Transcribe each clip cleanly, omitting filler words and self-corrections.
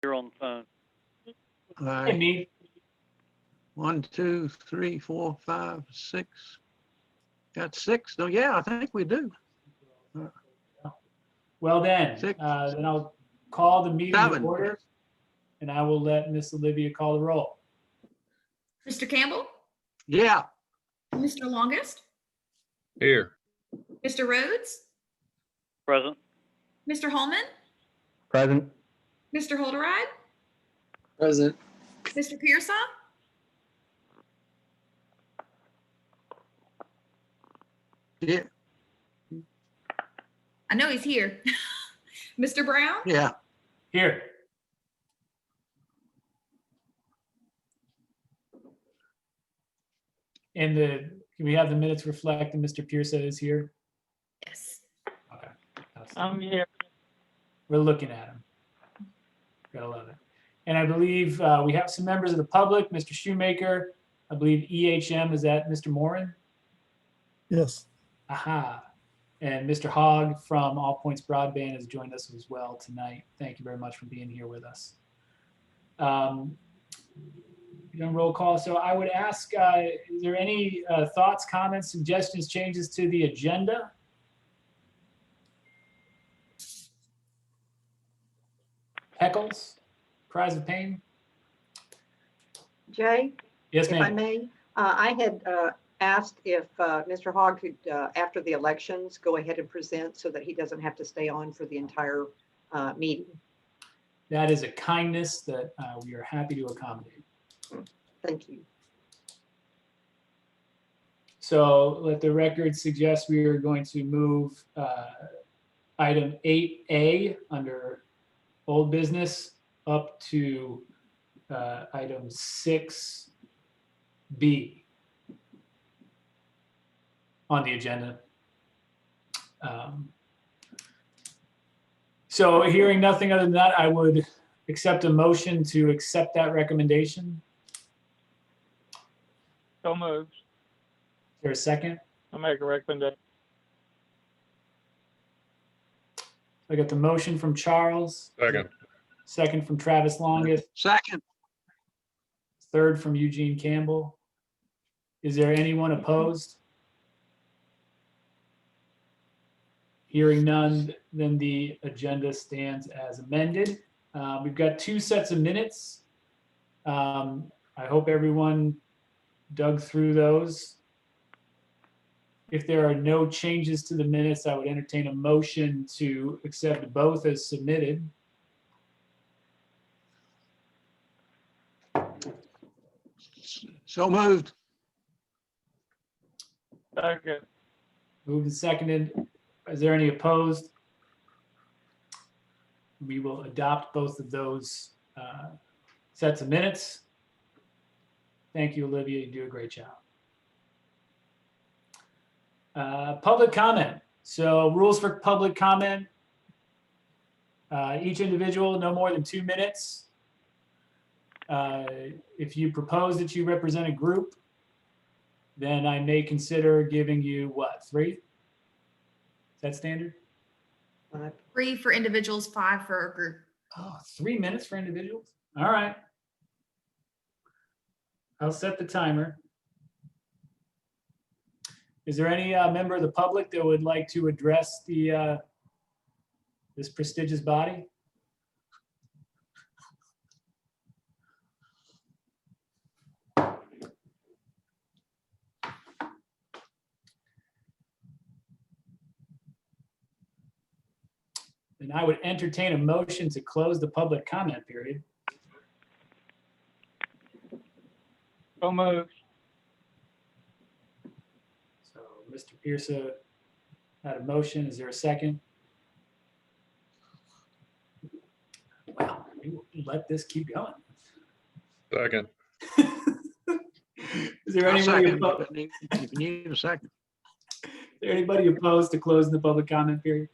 You're on the phone. All Hey, right, me. 1, 2, 3, 4, 5, 6. Got 6. Oh, yeah, I think we do. Well then, Six. then I'll call the meeting to 7. order, and I will let Miss Olivia call the roll. Mr. Campbell, Yeah, Mr. Longest, Here. Mr. Rhodes, Present. Mr. Holman, Present. Mr. Holderide, Present. Mr. Pearson, yeah, I know he's here. Mr. Brown, yeah. Here. And can we have the minutes reflect that Mr. Pearson is here? yes. Okay. I'm here. We're looking at him. Gotta love it. And I believe we have some members of the public, Mr. Shoemaker, I believe EHM, is that Mr. Moran? Yes. Aha. And Mr. Hogg from All Points Broadband has joined us as well tonight. Thank you very much for being here with us. Done roll call. So I would ask, is there any thoughts, comments, suggestions, changes to the agenda? Heckles, cries of pain? Jay, Yes, if I ma'am. may, I had asked if Mr. Hogg could, after the elections, go ahead and present so that he doesn't have to stay on for the entire meeting. That is a kindness that we are happy to accommodate. Thank you. So let the record suggest we are going to move item 8A under old business up to item 6B on the agenda. So hearing nothing other than that, I would accept a motion to accept that recommendation. So moved. Is there a second? I'll make a recommendation. I got the motion from Charles, Second. second from Travis Longest, Second, third from Eugene Campbell. Is there anyone opposed? Hearing none, then the agenda stands as amended. We've got 2 sets of minutes. I hope everyone dug through those. If there are no changes to the minutes, I would entertain a motion to accept both as submitted. so moved. Second. Moved and seconded. Is there any opposed? We will adopt both of those sets of minutes. Thank you, Olivia. You do a great job. Public comment. So rules for public comment. Each individual, no more than 2 minutes. If you propose that you represent a group, then I may consider giving you what, 3? Is that standard? 3 for individuals, 5 for a group. Oh, 3 minutes for individuals? All right. I'll set the timer. Is there any member of the public that would like to address the this prestigious body? Then I would entertain a motion to close the public comment period. So moved. So Mr. Pearson had a motion. Is there a second? Wow, we will let this keep going. Second. Is there I'll anybody second opposed? if you need a second. Is there anybody opposed to closing the public comment period?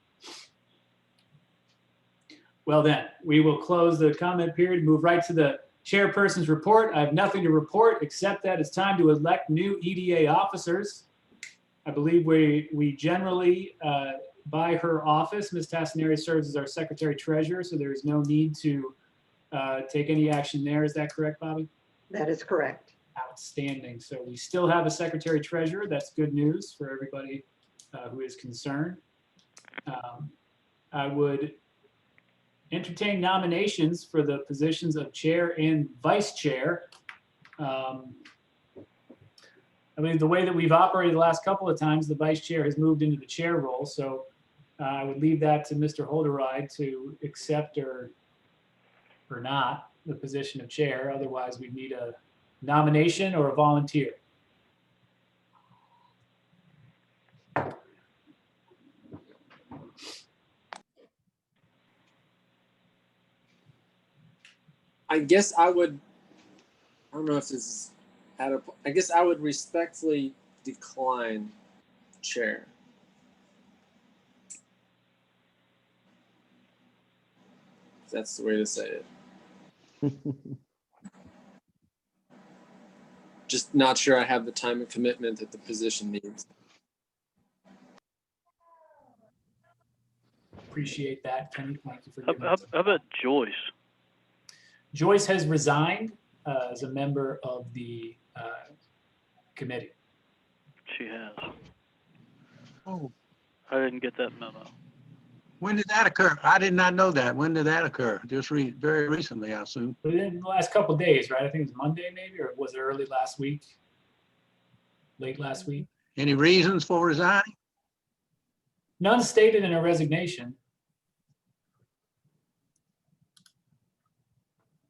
Well then, we will close the comment period, move right to the chairperson's report. I have nothing to report except that it's time to elect new EDA officers. I believe we generally, by her office, Ms. Tassinari serves as our secretary treasurer, so there is no need to take any action there. Is that correct, Bobby? That is correct. Outstanding. So we still have a secretary treasurer. That's good news for everybody who is concerned. I would entertain nominations for the positions of chair and vice chair. I mean, the way that we've operated the last couple of times, the vice chair has moved into the chair role. So I would leave that to Mr. Holderide to accept or not the position of chair. Otherwise, we'd need a nomination or a volunteer. I guess I would, I don't know if this is I guess I would respectfully decline chair. If that's the way to say it. Just not sure I have the time and commitment that the position needs. Appreciate that, Kenny. Thank you for How, giving how, us. how about Joyce? Joyce has resigned as a member of the committee. She has. Oh, I didn't get that memo. when did that occur? I did not know that. When did that occur? Just very recently, I assume. Within the last couple of days, right? I think it was Monday maybe, or was it early last week? Late last week? Any reasons for resigning? None stated in her resignation.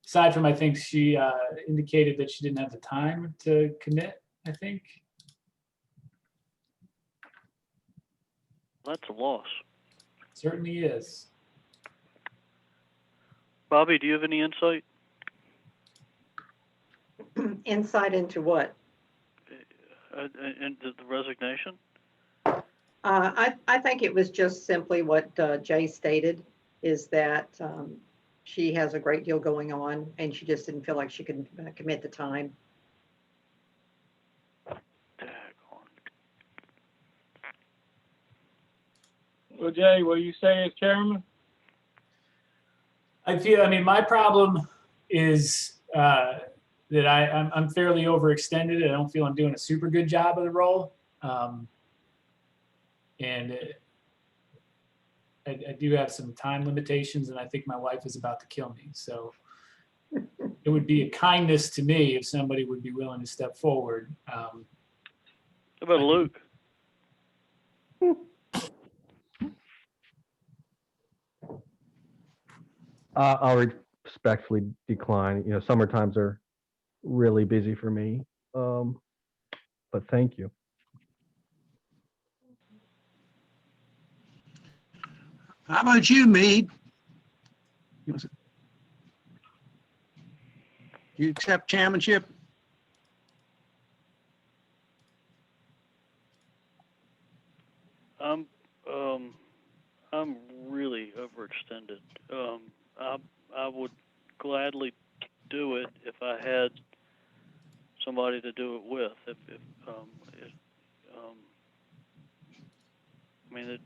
Aside from, I think she indicated that she didn't have the time to commit, I think. That's a loss. Certainly is. Bobby, do you have any insight? Insight into what? Into the resignation? I think it was just simply what Jay stated, is that she has a great deal going on and she just didn't feel like she could commit the time. Daggone. Well, Jay, will you say as chairman? I mean, my problem is that I'm fairly overextended. I don't feel I'm doing a super good job of the role. I do have some time limitations, and I think my wife is about to kill me. So it would be a kindness to me if somebody would be willing to step forward. How about Luke? I'll respectfully decline. You know, summer times are really busy for me. But thank you. How about you, Mead? You accept chairmanship? I'm really overextended. I would gladly do it if I had somebody to do it with. I mean,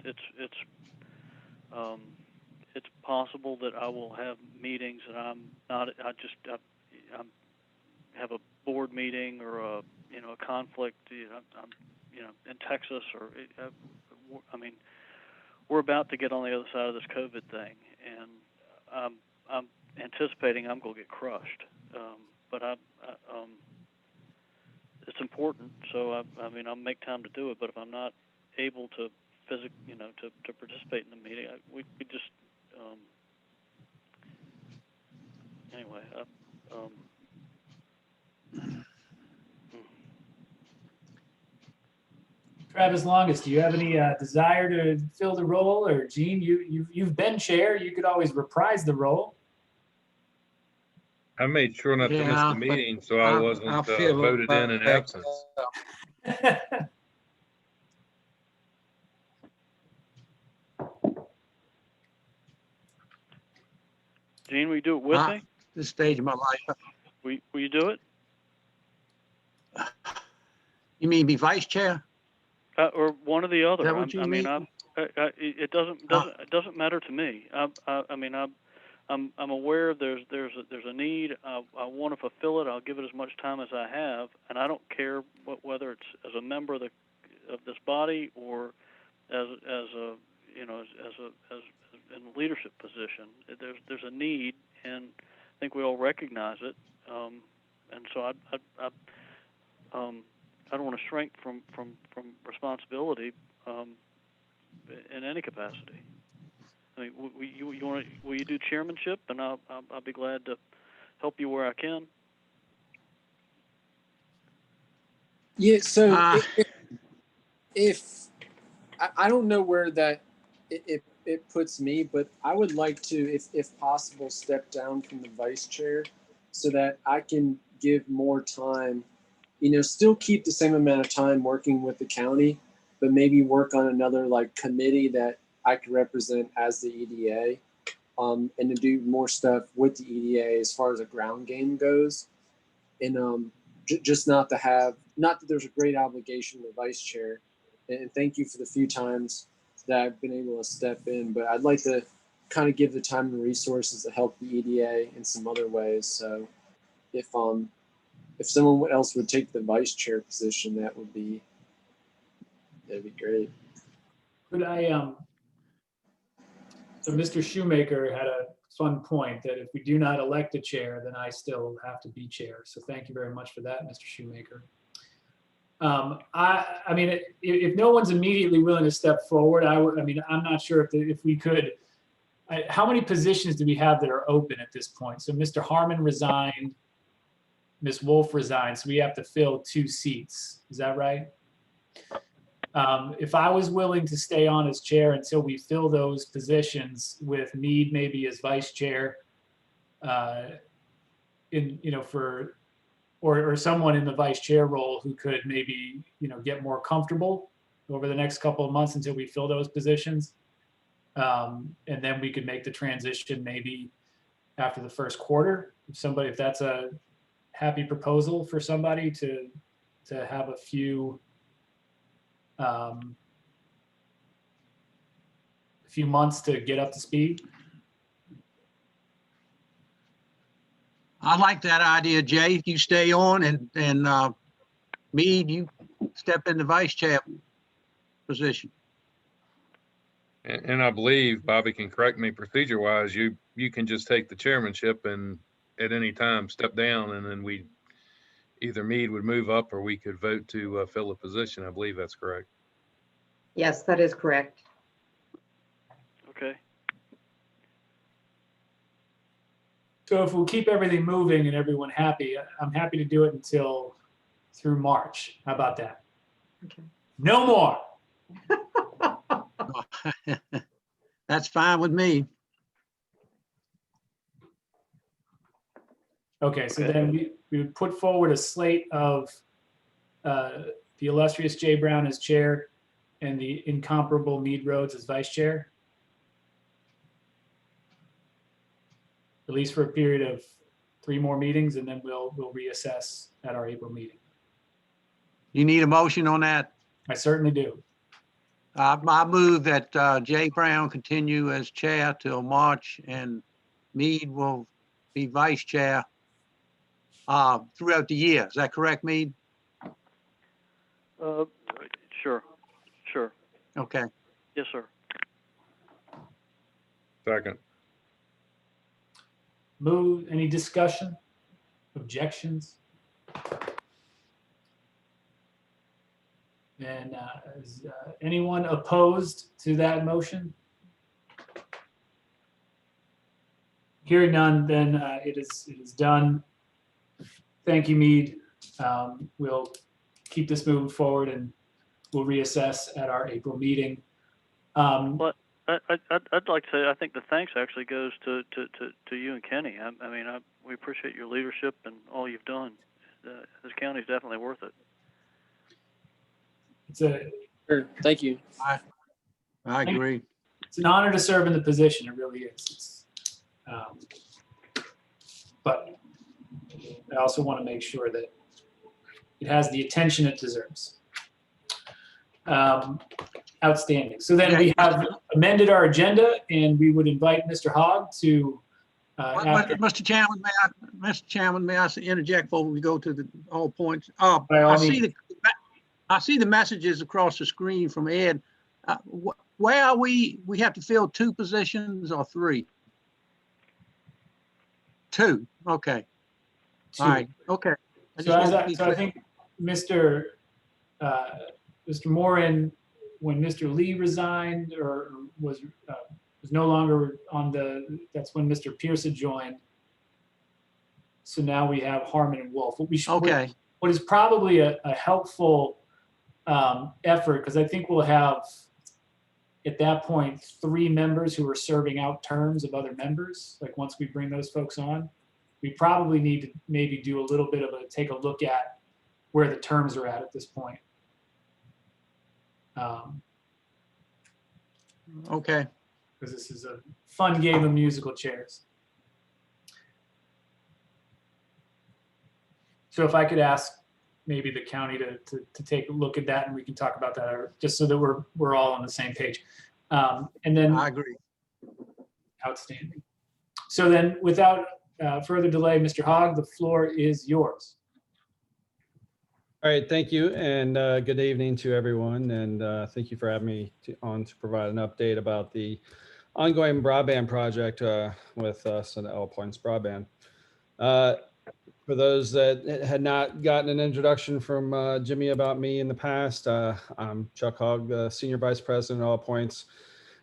it's possible that I will have meetings and I have a board meeting or a conflict. I'm in Texas, or I mean, we're about to get on the other side of this COVID thing, and I'm anticipating I'm going to get crushed. But it's important, so I mean, I'll make time to do it. But if I'm not able to to participate in the meeting, we just anyway. Travis Longus, do you have any desire to fill the role? Or Gene, you've been chair. You could always reprise the role. I made sure not to miss Yeah, the but meeting, so I wasn't I feel voted in like, absence. Gene, will you do it with me? This stage of my life. Will you do it? You mean be vice chair? Or one or the other? Is that what you mean? It doesn't matter to me. I mean, I'm aware there's a need. I want to fulfill it. I'll give it as much time as I have, and I don't care whether it's as a member of this body or as a in a leadership position. There's a need, and I think we all recognize it. And so I don't want to shrink from responsibility in any capacity. I mean, will you do chairmanship, and I'll be glad to help you where I can. Yeah. So Uh, if I don't know where that it puts me, but I would like to, if possible, step down from the vice chair so that I can give more time, still keep the same amount of time working with the county, but maybe work on another like committee that I could represent as the EDA, and to do more stuff with the EDA as far as a ground game goes. And just not that there's a great obligation to the vice chair. And thank you for the few times that I've been able to step in, but I'd like to kind of give the time and resources to help the EDA in some other ways. So if someone else would take the vice chair position, that'd be great. Could I, so Mr. Shoemaker had a fun point that if we do not elect a chair, then I still have to be chair. So thank you very much for that, Mr. Shoemaker. I mean, if no one's immediately willing to step forward, I'm not sure if we could. How many positions do we have that are open at this point? So Mr. Harmon resigned, Ms. Wolf resigned, so we have to fill 2 seats. Is that right? If I was willing to stay on as chair until we fill those positions with Mead maybe as vice chair, or someone in the vice chair role who could maybe, get more comfortable over the next couple of months until we fill those positions. And then we could make the transition maybe after the first quarter. If that's a happy proposal for somebody to have a few months to get up to speed. I like that idea, Jay. You stay on and Mead, you step in the vice chair position. And I believe Bobby can correct me procedure-wise, you can just take the chairmanship and at any time step down, and then either Mead would move up or we could vote to fill a position. I believe that's correct. Yes, that is correct. Okay. So if we'll keep everything moving and everyone happy, I'm happy to do it through March. How about that? Okay. No more. That's fine with me. Okay, so then we would put forward a slate of the illustrious Jay Brown as chair and the incomparable Mead Rhodes as vice chair. At least for a period of 3 more meetings, and then we'll reassess at our April meeting. You need a motion on that? I certainly do. I move that Jay Brown continue as chair till March and Mead will be vice chair throughout the year. Is that correct, Mead? Sure. Okay. Yes, sir. Second. Move, any discussion, objections? And is anyone opposed to that motion? Hearing none, then it is done. Thank you, Mead. We'll keep this moving forward and we'll reassess at our April meeting. But I'd like to say I think the thanks actually goes to you and Kenny. We appreciate your leadership and all you've done. This county is definitely worth it. Sure. Thank you. I agree. It's an honor to serve in the position. It really is. But I also want to make sure that it has the attention it deserves. Outstanding. So then we have amended our agenda, and we would invite Mr. Hogg to After, Mr. Chairman, may I interject before we go to the all points? By all means. I see the messages across the screen from Ed. Where are we? We have to fill 2 positions or 3? 2, okay. two. All right, okay. I So just as want to I, be so I clear. think Mr. Moran, when Mr. Lee resigned or was no longer on that's when Mr. Pearson joined. So now we have Harmon and Wolf. Okay, What is probably a helpful effort, because I think we'll have at that point 3 members who are serving out terms of other members. Like once we bring those folks on, we probably need to maybe do a little bit of take a look at where the terms are at this point. okay. Because this is a fun game of musical chairs. So if I could ask maybe the county to take a look at that, and we can talk about that, just so that we're all on the same page. And then I agree. outstanding. So then without further delay, Mr. Hogg, the floor is yours. All right, thank you, and good evening to everyone, and thank you for having me on to provide an update about the ongoing broadband project with us at All Points Broadband. For those that had not gotten an introduction from Jimmy about me in the past, I'm Chuck Hogg, the Senior Vice President at All Points,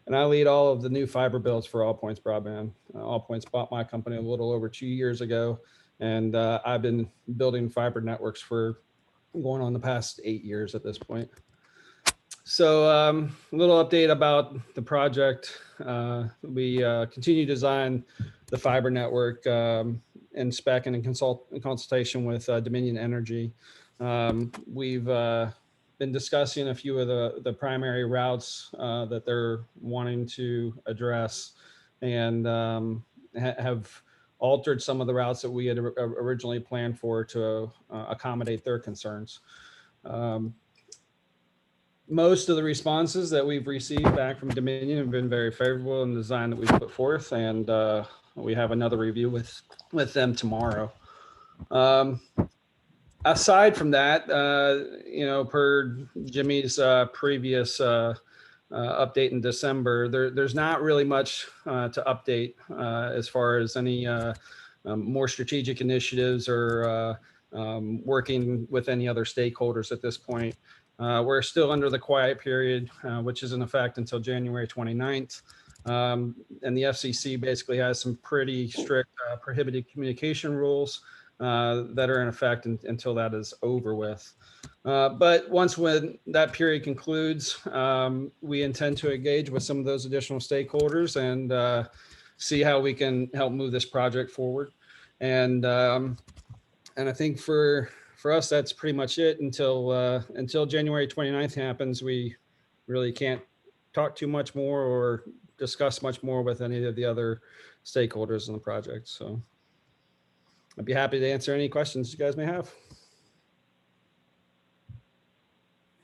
and I lead all of the new fiber builds for All Points Broadband. All Points bought my company a little over 2 years ago, and I've been building fiber networks for going on the past 8 years at this point. So a little update about the project. We continue to design the fiber network in spec and in consultation with Dominion Energy. We've been discussing a few of the primary routes that they're wanting to address, and have altered some of the routes that we had originally planned for to accommodate their concerns. Most of the responses that we've received back from Dominion have been very favorable in the design that we've put forth, and we have another review with them tomorrow. Aside from that, per Jimmy's previous update in December, there's not really much to update as far as any more strategic initiatives or working with any other stakeholders at this point. We're still under the quiet period, which is in effect until January 29th. And the FCC basically has some pretty strict prohibited communication rules that are in effect until that is over with. But when that period concludes, we intend to engage with some of those additional stakeholders and see how we can help move this project forward. And I think for us, that's pretty much it until January 29th happens. We really can't talk too much more or discuss much more with any of the other stakeholders in the project. So I'd be happy to answer any questions you guys may have.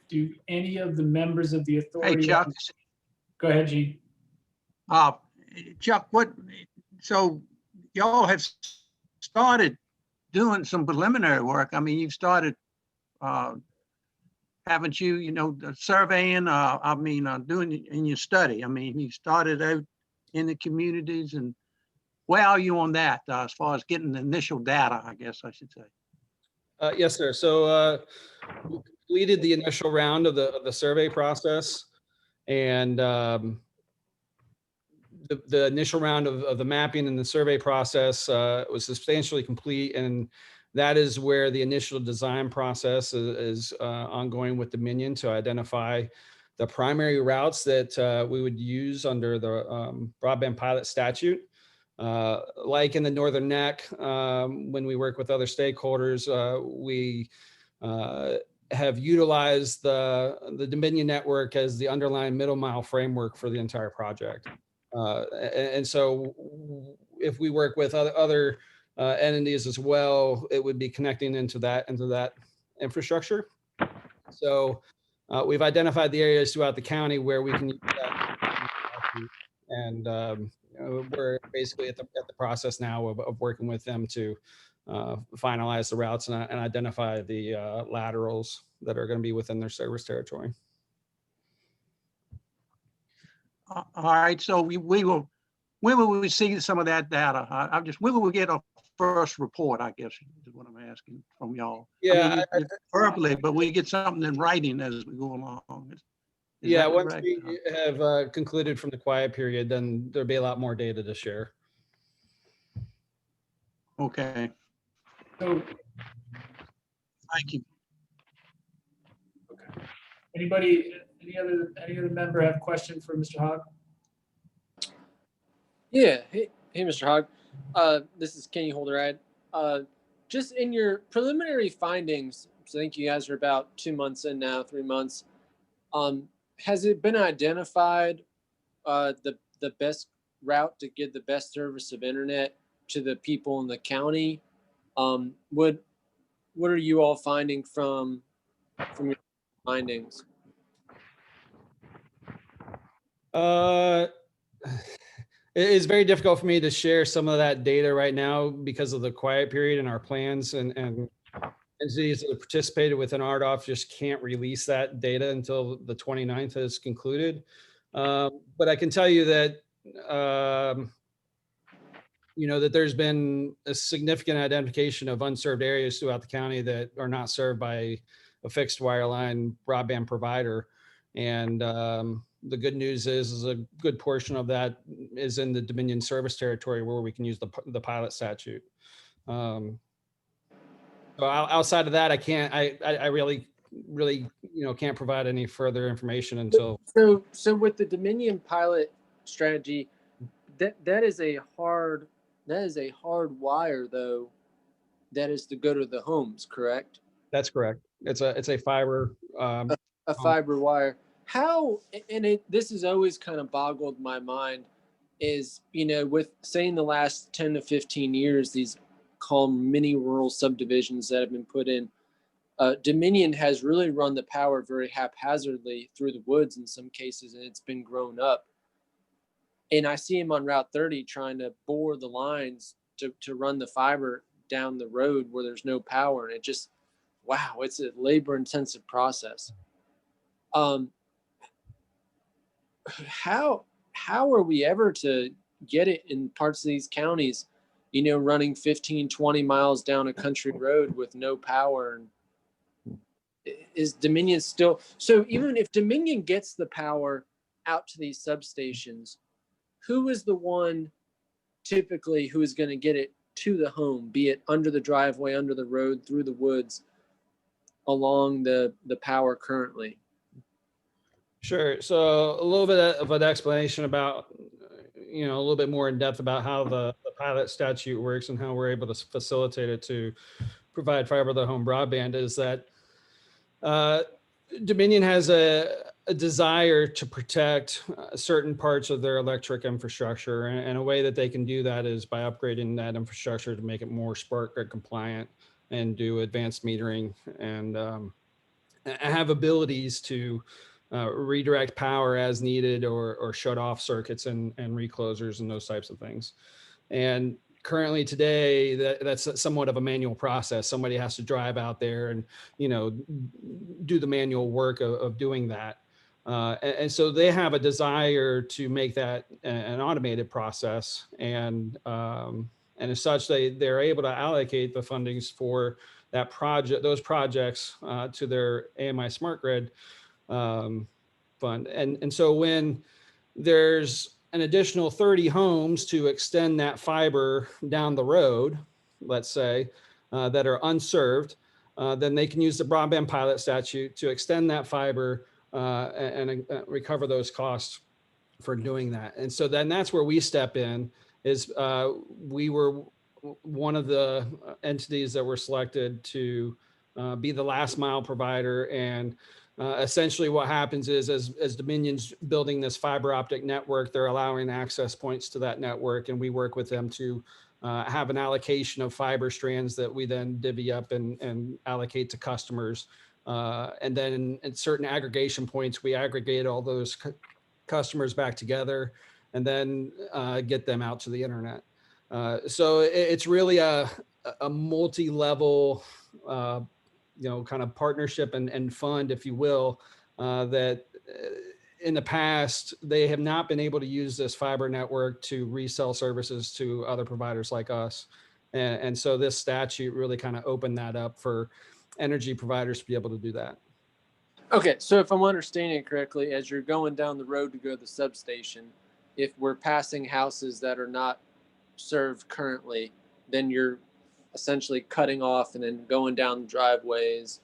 Do any of the members of the Hey, authority? Chuck. Go ahead, Gene. Chuck, so y'all have started doing some preliminary work. I mean, you've started, haven't you, surveying, doing in your study. I mean, you started out in the communities, and where are you on that as far as getting the initial data, I guess I should say? Yes, sir. So we completed the initial round of the survey process, and the initial round of the mapping and the survey process was substantially complete, and that is where the initial design process is ongoing with Dominion to identify the primary routes that we would use under the broadband pilot statute. Like in the Northern Neck, when we work with other stakeholders, we have utilized the Dominion network as the underlying middle mile framework for the entire project. And so if we work with other entities as well, it would be connecting into that infrastructure. So we've identified the areas throughout the county where we can use that, and we're basically at the process now of working with them to finalize the routes and identify the laterals that are going to be within their service territory. All right, so we will, when will we see some of that data? I'm just, when will we get a first report, I guess, is what I'm asking from y'all. Yeah, Verbally, but we get something in writing as we go along. Is yeah. that Once correct? we have concluded from the quiet period, then there'll be a lot more data to share. Okay, So thank you. anybody, any other member have a question for Mr. Hogg? Yeah. Hey, Mr. Hogg. This is Kenny Holderad. Just in your preliminary findings, so I think you guys are about 2 months in now, 3 months. Has it been identified the best route to get the best service of internet to the people in the county? What are you all finding from your findings? It is very difficult for me to share some of that data right now because of the quiet period in our plans, and entities that have participated within RDOF just can't release that data until the 29th is concluded. But I can tell you that, that there's been a significant identification of unserved areas throughout the county that are not served by a fixed wireline broadband provider. And the good news is a good portion of that is in the Dominion service territory where we can use the pilot statute. So outside of that, I can't. I really can't provide any further information until. So with the Dominion pilot strategy, that is a hard wire though. That is to go to the homes, correct? That's correct. It's a fiber. A fiber wire. How, and this has always kind of boggled my mind, is, with saying the last 10 to 15 years, these called mini rural subdivisions that have been put in, Dominion has really run the power very haphazardly through the woods in some cases, and it's been grown up. And I see him on Route 30 trying to bore the lines to run the fiber down the road where there's no power. And it just, wow, it's a labor intensive process. How are we ever to get it in parts of these counties, running 15, 20 miles down a country road with no power? And is Dominion still, so even if Dominion gets the power out to these substations, who is the one typically who is going to get it to the home, be it under the driveway, under the road, through the woods, along the power currently? Sure. So a little bit of an explanation about, a little bit more in depth about how the pilot statute works and how we're able to facilitate it to provide fiber to the home broadband is that Dominion has a desire to protect certain parts of their electric infrastructure. And a way that they can do that is by upgrading that infrastructure to make it more smart grid compliant and do advanced metering and have abilities to redirect power as needed or shut off circuits and reclosers and those types of things. And currently today, that's somewhat of a manual process. Somebody has to drive out there and, do the manual work of doing that. And so they have a desire to make that an automated process. And as such, they're able to allocate the fundings for that project, those projects to their AMI Smart Grid fund. And so when there's an additional 30 homes to extend that fiber down the road, let's say, that are unserved, then they can use the broadband pilot statute to extend that fiber and recover those costs for doing that. And so then that's where we step in, is we were one of the entities that were selected to be the last mile provider. And essentially what happens is as Dominion's building this fiber optic network, they're allowing access points to that network. And we work with them to have an allocation of fiber strands that we then divvy up and allocate to customers. And then at certain aggregation points, we aggregate all those customers back together and then get them out to the internet. So it's really a multi-level, kind of partnership and fund, if you will, that in the past, they have not been able to use this fiber network to resell services to other providers like us. And so this statute really kind of opened that up for energy providers to be able to do that. Okay, so if I'm understanding it correctly, as you're going down the road to go to the substation, if we're passing houses that are not served currently, then you're essentially cutting off and then going down driveways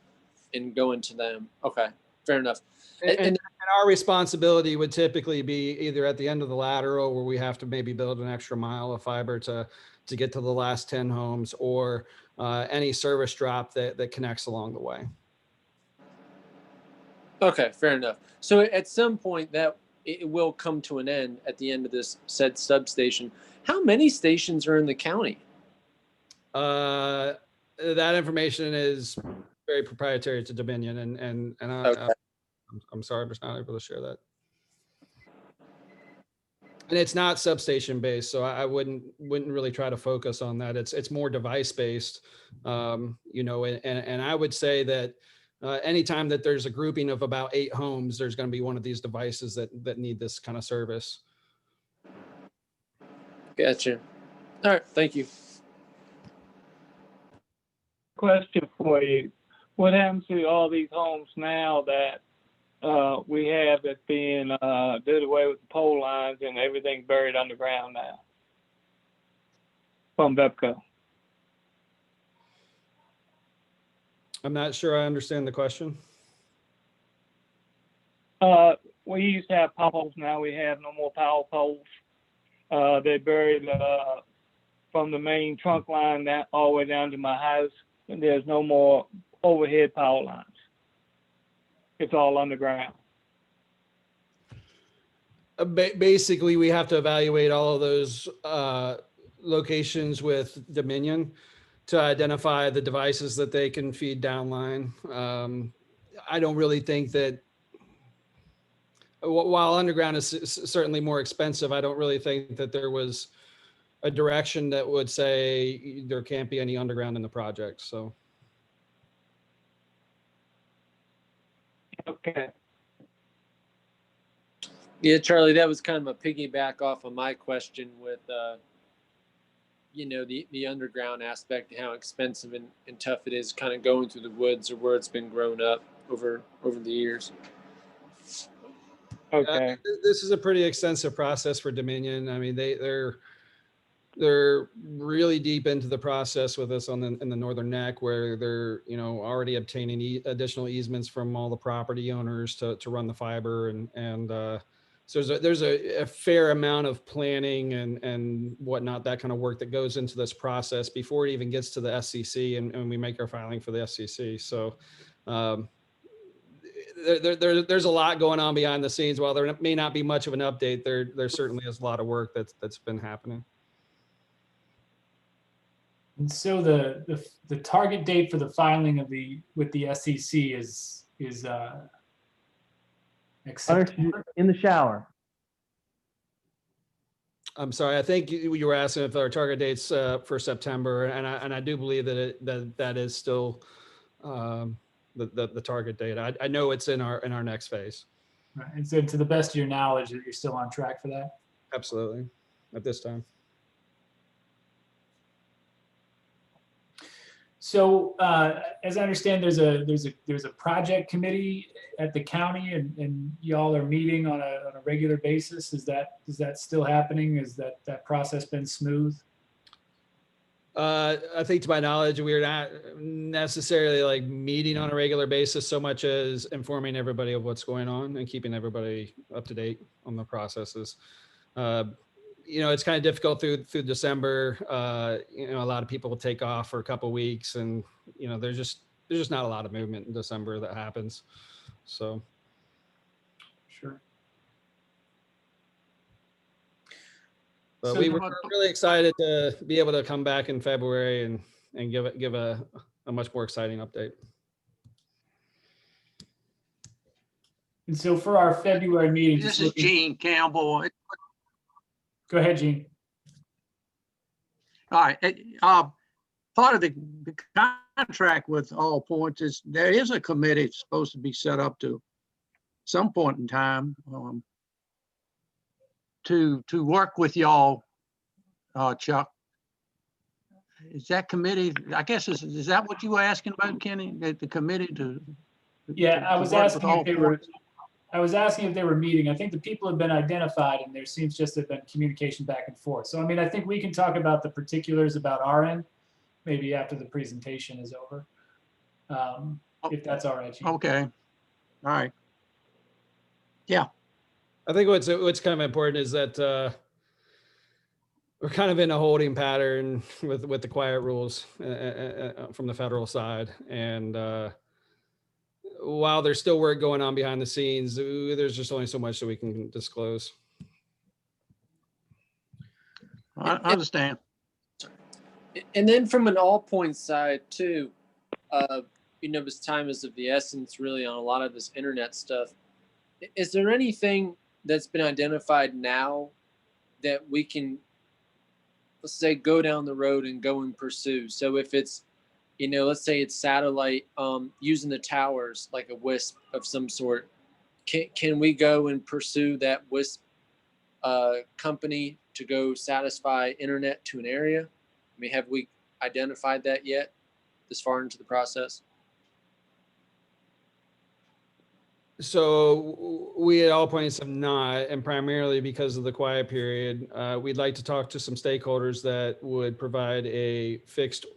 and going to them. Okay, fair enough. And our responsibility would typically be either at the end of the lateral where we have to maybe build an extra mile of fiber to get to the last 10 homes, or any service drop that connects along the way. Okay, fair enough. So at some point that it will come to an end at the end of this said substation. How many stations are in the county? That information is very proprietary to Dominion, and Okay. I'm sorry, I'm just not able to share that. And it's not substation based, so I wouldn't really try to focus on that. It's more device based, and I would say that anytime that there's a grouping of about 8 homes, there's going to be one of these devices that need this kind of service. Gotcha. All right, thank you. Question for you. What happens to all these homes now that we have that's being did away with the pole lines and everything buried underground now from BEPCO? I'm not sure I understand the question. We used to have poles. Now we have no more power poles. They buried from the main trunk line that all the way down to my house, and there's no more overhead power lines. It's all underground. Basically, we have to evaluate all of those locations with Dominion to identify the devices that they can feed downline. I don't really think that, while underground is certainly more expensive, I don't really think that there was a direction that would say there can't be any underground in the project. So. Okay. Yeah, Charlie, that was kind of a piggyback off of my question with, the underground aspect and how expensive and tough it is kind of going through the woods or where it's been grown up over the years. Okay. This is a pretty extensive process for Dominion. I mean, they're really deep into the process with us in the Northern Neck, where they're already obtaining additional easements from all the property owners to run the fiber, and so there's a fair amount of planning and whatnot, that kind of work that goes into this process before it even gets to the SCC and we make our filing for the SCC. So there's a lot going on behind the scenes. While there may not be much of an update, there certainly is a lot of work that's been happening. And so the target date for the filing of with the SEC is next September? In the shower. I'm sorry. I think you were asking if our target dates for September, and I do believe that is still the target date. I know it's in our next phase. Right. And so, to the best of your knowledge, that you're still on track for that. Absolutely, at this time. So, as I understand, there's a project committee at the county, and y'all are meeting on a regular basis. Is that still happening? Is that process been smooth? I think, to my knowledge, we're not necessarily like meeting on a regular basis so much as informing everybody of what's going on and keeping everybody up to date on the processes. It's kind of difficult through December. A lot of people will take off for a couple of weeks, and there's just not a lot of movement in December that happens. So, sure. But So we were really excited to be able to come back in February and give a much more exciting update. And so for our February meeting, This is Gene Campbell. Go ahead, Gene. All right. Part of the contract with All Points is there is a committee supposed to be set up to some point in time to work with y'all, Chuck. Is that committee, I guess, is that what you were asking about, Kenny? The committee to? Yeah, I to was work with asking All if they were, Points? I was asking if they were meeting. I think the people have been identified and there seems just to have been communication back and forth. So, I mean, I think we can talk about the particulars about our end, maybe after the presentation is over. If that's all right, Gene. Okay. All right. I think what's kind of important is that we're kind of in a holding pattern with the quiet rules from the federal side. And while there's still work going on behind the scenes, there's just only so much that we can disclose. I understand. And then from an All Points side too, this time is of the essence really on a lot of this internet stuff. Is there anything that's been identified now that we can, let's say, go down the road and go and pursue? So if it's, let's say it's satellite using the towers like a WISP of some sort, can we go and pursue that WISP company to go satisfy internet to an area? I mean, have we identified that yet this far into the process? So we at All Points have not, and primarily because of the quiet period. We'd like to talk to some stakeholders that would provide a fixed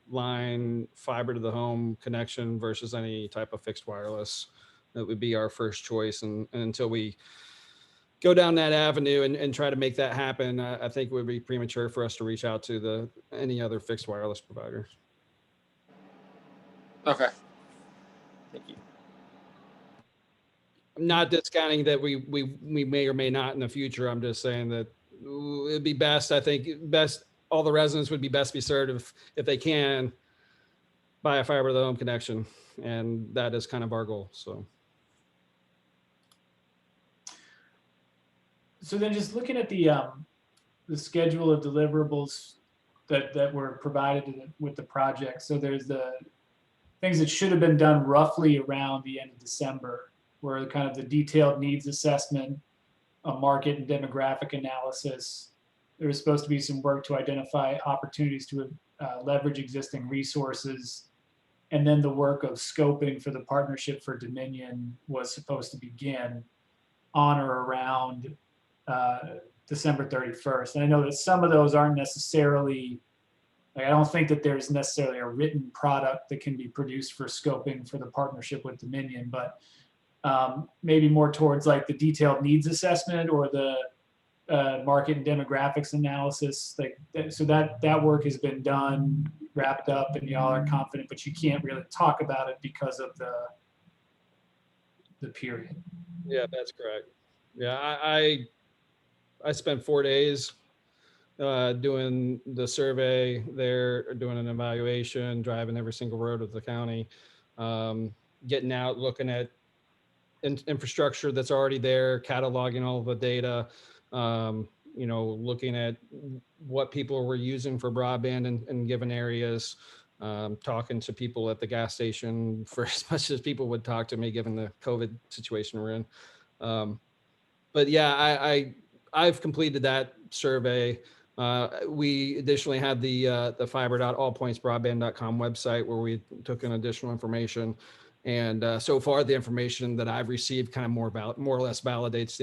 line fiber to the home connection versus any type of fixed wireless. That would be our first choice. And until we go down that avenue and try to make that happen, I think it would be premature for us to reach out to any other fixed wireless providers. Okay. Thank you. I'm not discounting that we may or may not in the future. I'm just saying that it'd be best, I think, all the residents would be best be served if they can buy a fiber to the home connection. And that is kind of our goal. So then just looking at the schedule of deliverables that were provided with the project. So there's the things that should have been done roughly around the end of December, where kind of the detailed needs assessment, a market and demographic analysis. There was supposed to be some work to identify opportunities to leverage existing resources. And then the work of scoping for the Partnership for Dominion was supposed to begin on or around December 31st. And I know that some of those aren't necessarily, I don't think that there's necessarily a written product that can be produced for scoping for the Partnership with Dominion, but maybe more towards like the detailed needs assessment or the market and demographics analysis. So that work has been done, wrapped up, and y'all are confident, but you can't really talk about it because of the period. yeah, that's correct. Yeah, I spent 4 days doing the survey there, doing an evaluation, driving every single road of the county, getting out, looking at infrastructure that's already there, cataloging all of the data, looking at what people were using for broadband in given areas, talking to people at the gas station for as much as people would talk to me given the COVID situation we're in. But yeah, I've completed that survey. We additionally had the fiber.allpointsbroadband.com website where we took in additional information. And so far, the information that I've received kind of more or less validates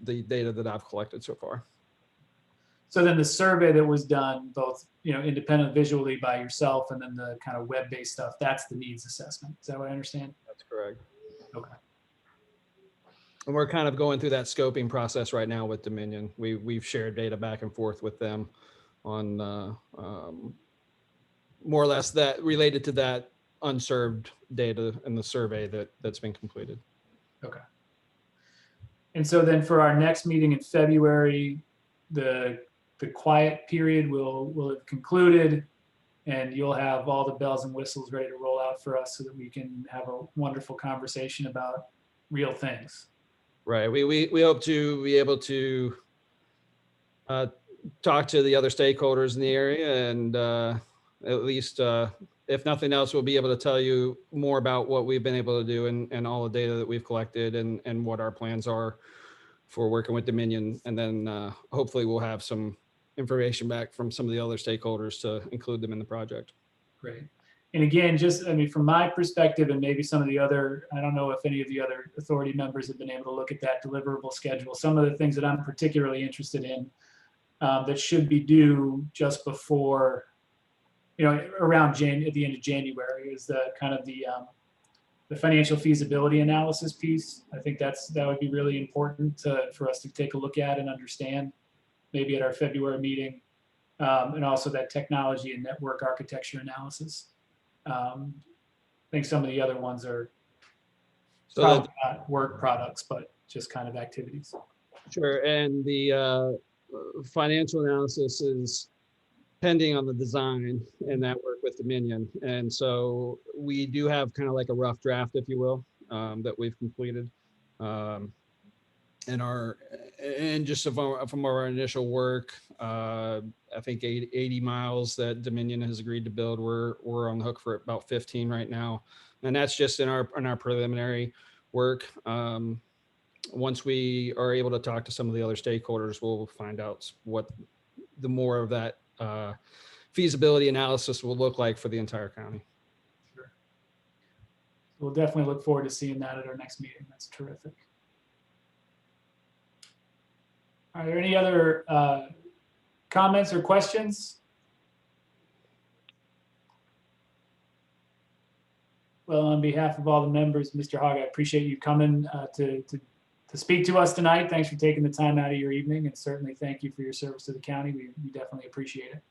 the data that I've collected so far. So then the survey that was done, both independent visually by yourself and then the kind of web-based stuff, that's the needs assessment. Is that what I understand? That's correct. Okay. And we're kind of going through that scoping process right now with Dominion. We've shared data back and forth with them on more or less that related to that unserved data in the survey that's been completed. Okay. And so then for our next meeting in February, the quiet period will have concluded and you'll have all the bells and whistles ready to roll out for us so that we can have a wonderful conversation about real things. Right. We hope to be able to talk to the other stakeholders in the area, and at least, if nothing else, we'll be able to tell you more about what we've been able to do and all the data that we've collected and what our plans are for working with Dominion. And then hopefully we'll have some information back from some of the other stakeholders to include them in the project. Great. And again, just, I mean, from my perspective and maybe some of the other, I don't know if any of the other authority members have been able to look at that deliverable schedule. Some of the things that I'm particularly interested in that should be due just before, around at the end of January is the kind of the financial feasibility analysis piece. I think that would be really important for us to take a look at and understand, maybe at our February meeting, and also that technology and network architecture analysis. I think some of the other ones are probably not work products, but just kind of activities. Sure, and the financial analysis is pending on the design and that work with Dominion. And so we do have kind of like a rough draft, if you will, that we've completed. And just from our initial work, I think 80 miles that Dominion has agreed to build. We're on the hook for about 15 right now. And that's just in our preliminary work. Once we are able to talk to some of the other stakeholders, we'll find out what the more of that feasibility analysis will look like for the entire county. Sure. We'll definitely look forward to seeing that at our next meeting. That's terrific. Are there any other comments or questions? Well, on behalf of all the members, Mr. Hogg, I appreciate you coming to speak to us tonight. Thanks for taking the time out of your evening, and certainly thank you for your service to the county. We definitely appreciate it.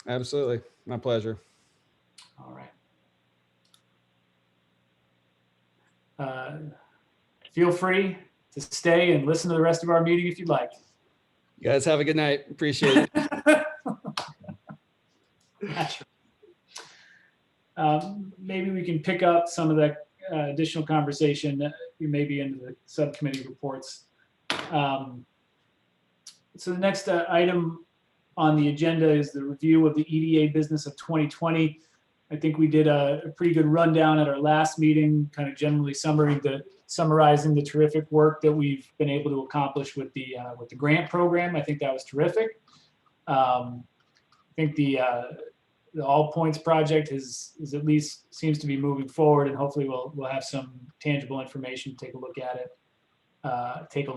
Absolutely. My pleasure. All right. Feel free to stay and listen to the rest of our meeting if you'd like. You guys have a good night. Appreciate it. Maybe we can pick up some of that additional conversation maybe into the subcommittee reports. So the next item on the agenda is the review of the EDA business of 2020. I think we did a pretty good rundown at our last meeting, kind of generally summarizing the terrific work that we've been able to accomplish with the grant program. I think that was terrific. I think the All Points project is at least seems to be moving forward, and hopefully we'll have some tangible information to take a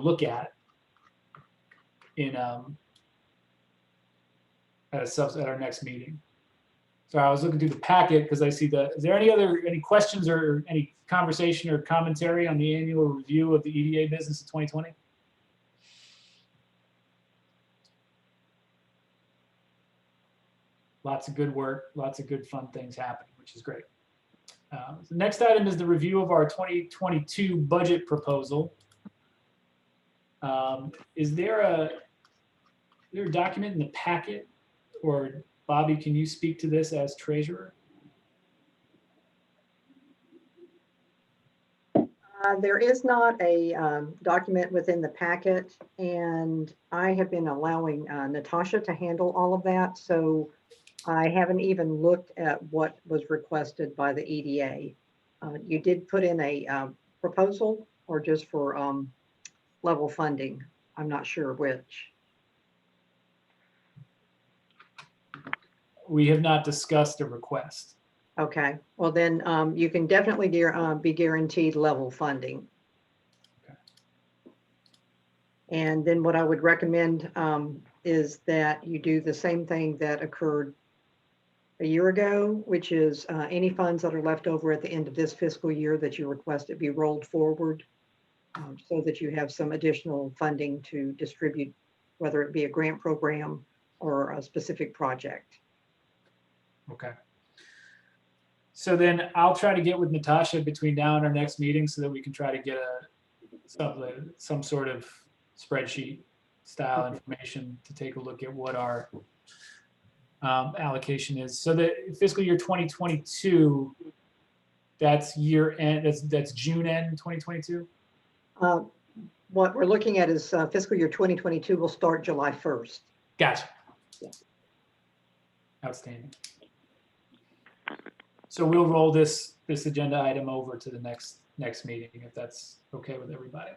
look at in at our next meeting. So I was looking through the packet because I see is there any questions or any conversation or commentary on the annual review of the EDA business of 2020? Lots of good work, lots of good fun things happening, which is great. The next item is the review of our 2022 budget proposal. Is there a document in the packet, or Bobby, can you speak to this as treasurer? There is not a document within the packet, and I have been allowing Natasha to handle all of that. So I haven't even looked at what was requested by the EDA. You did put in a proposal, or just for level funding? I'm not sure which. We have not discussed a request. Okay, well then you can definitely be guaranteed level funding. Okay. And then what I would recommend is that you do the same thing that occurred a year ago, which is any funds that are left over at the end of this fiscal year that you request it be rolled forward so that you have some additional funding to distribute, whether it be a grant program or a specific project. Okay. So then I'll try to get with Natasha between now and our next meeting so that we can try to get some sort of spreadsheet style information to take a look at what our allocation is. So the fiscal year 2022, that's year end, that's June end 2022? What we're looking at is fiscal year 2022 will start July 1st. Gotcha. Outstanding. So we'll roll this agenda item over to the next meeting, if that's okay with everybody.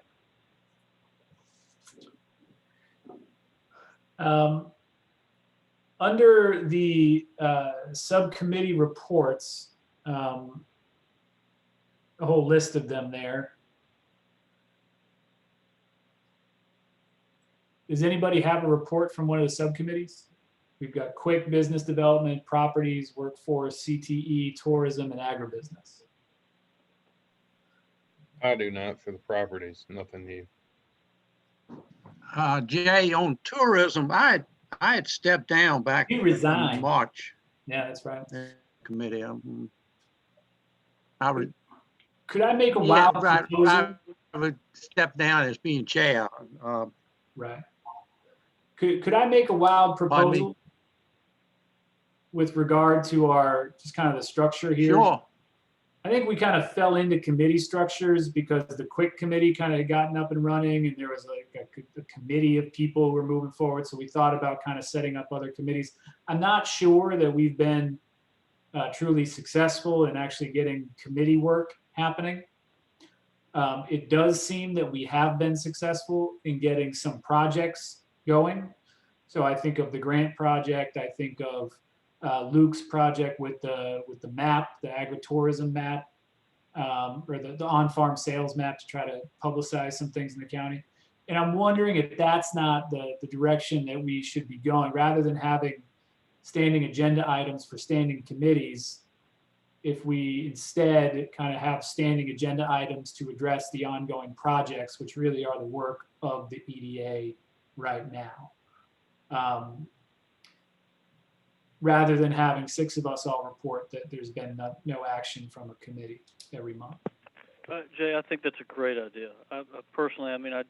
Under the subcommittee reports, a whole list of them there. Does anybody have a report from one of the subcommittees? We've got quick business development, properties, workforce, CTE, tourism, and agribusiness. I do not for the properties, nothing new. Jay, on tourism, I had stepped down back You in resigned. March Yeah, that's right. committee. I would, Could I make a yeah, wild right, proposal? I would step down as being chair. Right. Could I make a wild Pardon me? proposal with regard to our, just kind of the structure here? Sure. I think we kind of fell into committee structures because the quick committee kind of had gotten up and running, and there was like a committee of people who were moving forward. So we thought about kind of setting up other committees. I'm not sure that we've been truly successful in actually getting committee work happening. It does seem that we have been successful in getting some projects going. So I think of the grant project. I think of Luke's project with the map, the agritourism map, or the on-farm sales map to try to publicize some things in the county. And I'm wondering if that's not the direction that we should be going, rather than having standing agenda items for standing committees. If we instead kind of have standing agenda items to address the ongoing projects, which really are the work of the EDA right now. Rather than having 6 of us all report that there's been no action from a committee every month. Jay, I think that's a great idea. Personally, I mean, I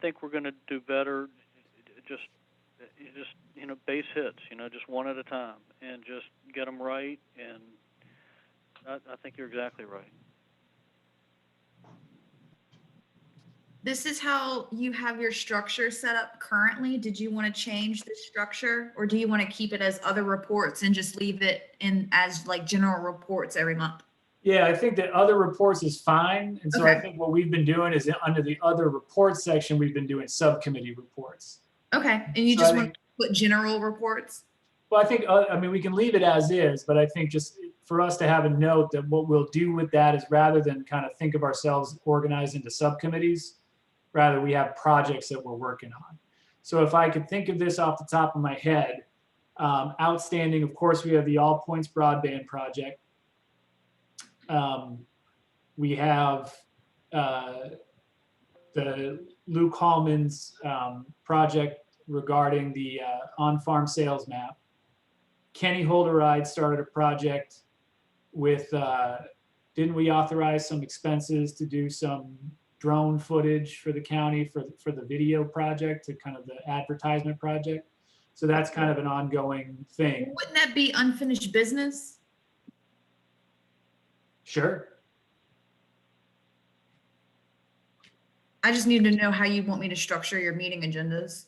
think we're going to do better. Just base hits. Just one at a time, and just get them right. And I think you're exactly right. This is how you have your structure set up currently. Did you want to change the structure, or do you want to keep it as other reports and just leave it in as like general reports every month? Yeah, I think that other reports is fine. And so I Okay. think what we've been doing is under the other reports section, we've been doing subcommittee reports. Okay, and you So just I want think- to put general reports? Well, I think, I mean, we can leave it as is, but I think just for us to have a note that what we'll do with that is, rather than kind of think of ourselves organized into subcommittees, rather we have projects that we're working on. So if I could think of this off the top of my head, outstanding, of course, we have the All Points Broadband Project. We have the Luke Hallman's project regarding the on-farm sales map. Kenny Holderide started a project with, didn't we authorize some expenses to do some drone footage for the county for the video project, to kind of the advertisement project? So that's kind of an ongoing thing. Wouldn't that be unfinished business? Sure. I just need to know how you want me to structure your meeting agendas.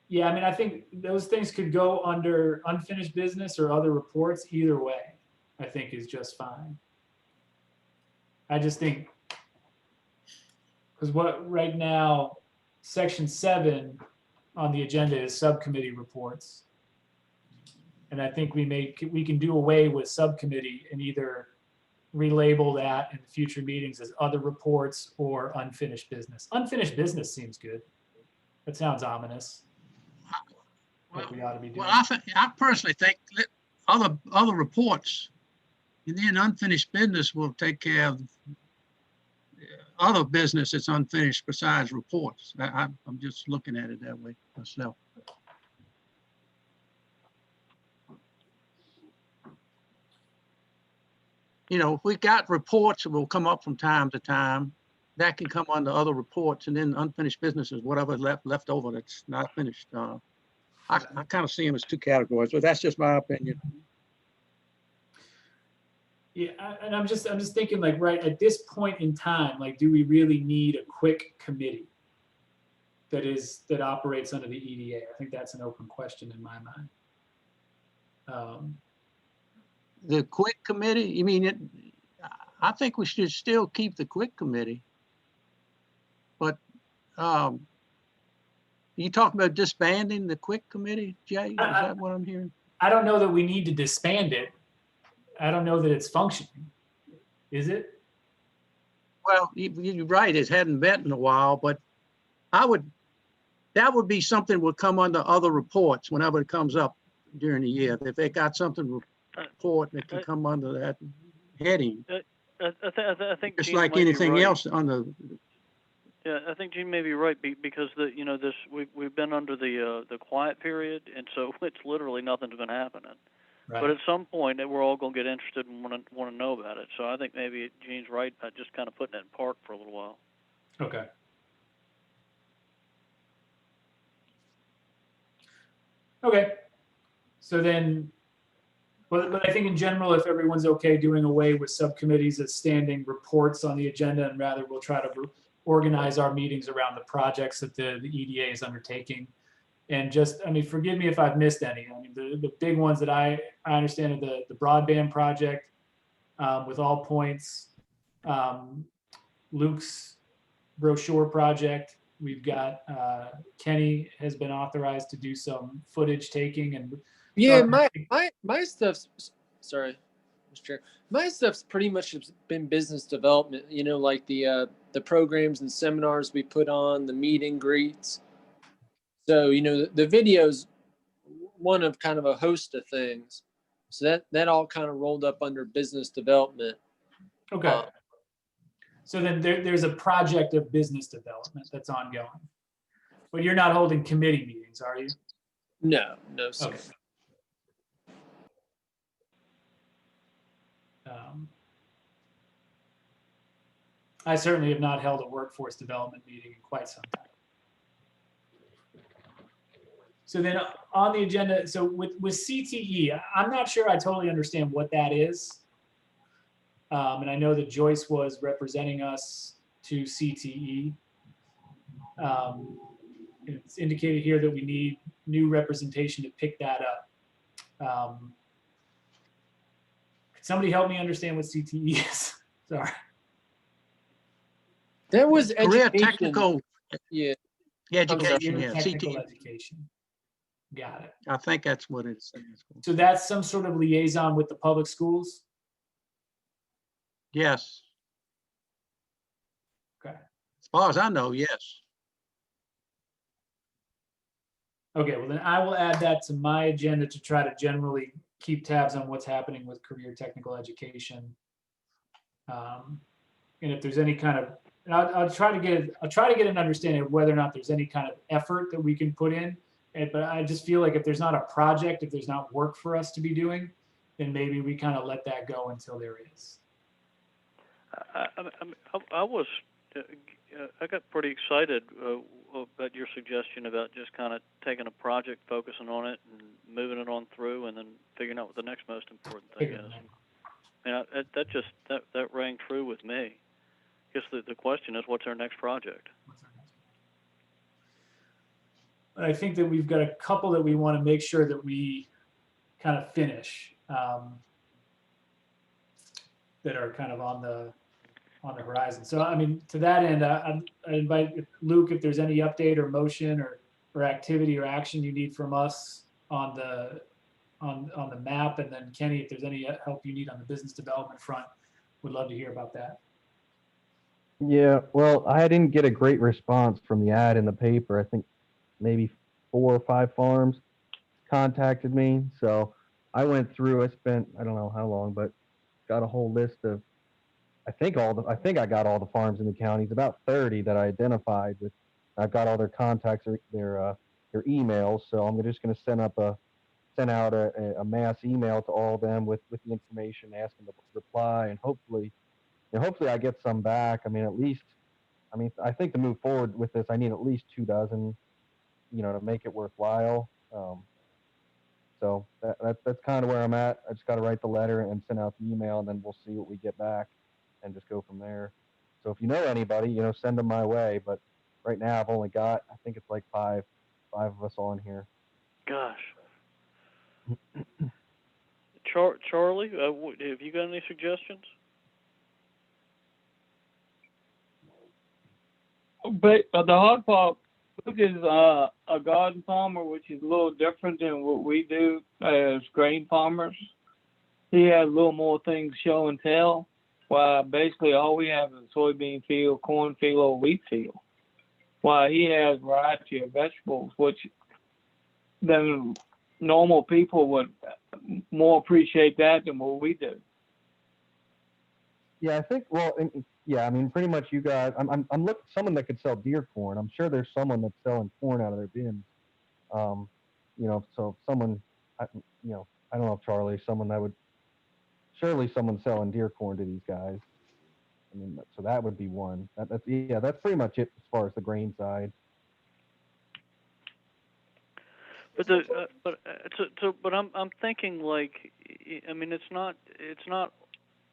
Yeah, I mean, I think those things could go under unfinished business or other reports. Either way, I think is just fine. I just think, because what right now, section 7 on the agenda is subcommittee reports. And I think we can do away with subcommittee and either relabel that in future meetings as other reports or unfinished business. Unfinished business seems good. That sounds ominous. Like we ought to be doing. Well, I personally think that other reports, and then unfinished business will take care of other business that's unfinished besides reports. I'm just looking at it that way myself. If we got reports that will come up from time to time, that can come under other reports, and then unfinished business is whatever left over that's not finished. I kind of see them as 2 categories, but that's just my opinion. Yeah, and I'm just thinking like, right, at this point in time, like, do we really need a quick committee that operates under the EDA? I think that's an open question in my mind. The quick committee, you mean it? I think we should still keep the quick committee. But you talking about disbanding the quick committee, Jay? Is that what I'm hearing? I don't know that we need to disband it. I don't know that it's functioning. Is it? Well, you're right, it hadn't met in a while, but that would be something would come under other reports whenever it comes up during the year. If they got something to report, it can come under that heading, I think just Gene like might be anything right. else on the. Yeah, I think Gene may be right because we've been under the quiet period, and so it's literally nothing's been happening. Right. But at some point, we're all going to get interested and want to know about it. So I think maybe Gene's right about just kind of putting it in park for a little while. Okay. Okay. So then, but I think in general, if everyone's okay doing away with subcommittees as standing reports on the agenda, and rather we'll try to organize our meetings around the projects that the EDA is undertaking. And just, I mean, forgive me if I've missed any. I mean, the big ones that I understand are the broadband project with All Points, Luke's brochure project. We've got Kenny has been authorized to do some footage taking and. Yeah, my stuff's, sorry, Mr. Chair. My stuff's pretty much been business development. You know, like the programs and seminars we put on, the meet and greets. So, you know, the video's one of kind of a host of things. So that all kind of rolled up under business development. Okay. So then there's a project of business development that's ongoing. But you're not holding committee meetings, are you? No, sir. Okay. I certainly have not held a workforce development meeting in quite some time. So then on the agenda, so with CTE, I'm not sure I totally understand what that is. And I know that Joyce was representing us to CTE. It's indicated here that we need new representation to pick that up. Could somebody help me understand what CTE is? Sorry. That was Career education. technical. Yeah. Education, Career yeah, technical CTE. education. Got it. I think that's what it stands for. So that's some sort of liaison with the public schools? Yes. Okay. As far as I know, yes. Okay, well then I will add that to my agenda to try to generally keep tabs on what's happening with career technical education. And if there's any kind of, and I'll try to get an understanding of whether or not there's any kind of effort that we can put in. But I just feel like if there's not a project, if there's not work for us to be doing, then maybe we kind of let that go until there is. I got pretty excited about your suggestion about just kind of taking a project, focusing on it, and moving it on through, and then figuring out what the next most important thing is. I mean, that rang true with me. I guess the question is, what's our next project? I think that we've got a couple that we want to make sure that we kind of finish that are kind of on the horizon. So, I mean, to that end, I invite Luke, if there's any update or motion or activity or action you need from us on the map, and then Kenny, if there's any help you need on the business development front, would love to hear about that. Yeah, well, I didn't get a great response from the ad in the paper. I think maybe 4 or 5 farms contacted me. So I went through, I spent, I don't know how long, but got a whole list of, I think I got all the farms in the counties, about 30 that I identified with. I've got all their contacts, their emails. So I'm just going to send out a mass email to all of them with the information, ask them to reply, and hopefully I get some back. I mean, I think to move forward with this, I need at least 2 dozen, to make it worthwhile. So that's kind of where I'm at. I just got to write the letter and send out the email, and then we'll see what we get back, and just go from there. So if you know anybody, send them my way. But right now, I've only got, I think it's like five of us on here. Gosh. Charlie, have you got any suggestions? But the hog farm, Luke is a garden farmer, which is a little different than what we do as grain farmers. He has a little more things show and tell. While basically all we have is a soybean field, corn field, or wheat field. While he has a variety of vegetables, which then normal people would more appreciate that than what we do. Yeah, I think. Well, yeah, I mean, pretty much you guys. I'm looking someone that could sell deer corn. I'm sure there's someone that's selling corn out of their bins. So someone, I don't know if Charlie, someone that would surely someone selling deer corn to these guys. I mean, so that would be one. That's pretty much it as far as the grain side. But I'm thinking like, I mean, it's not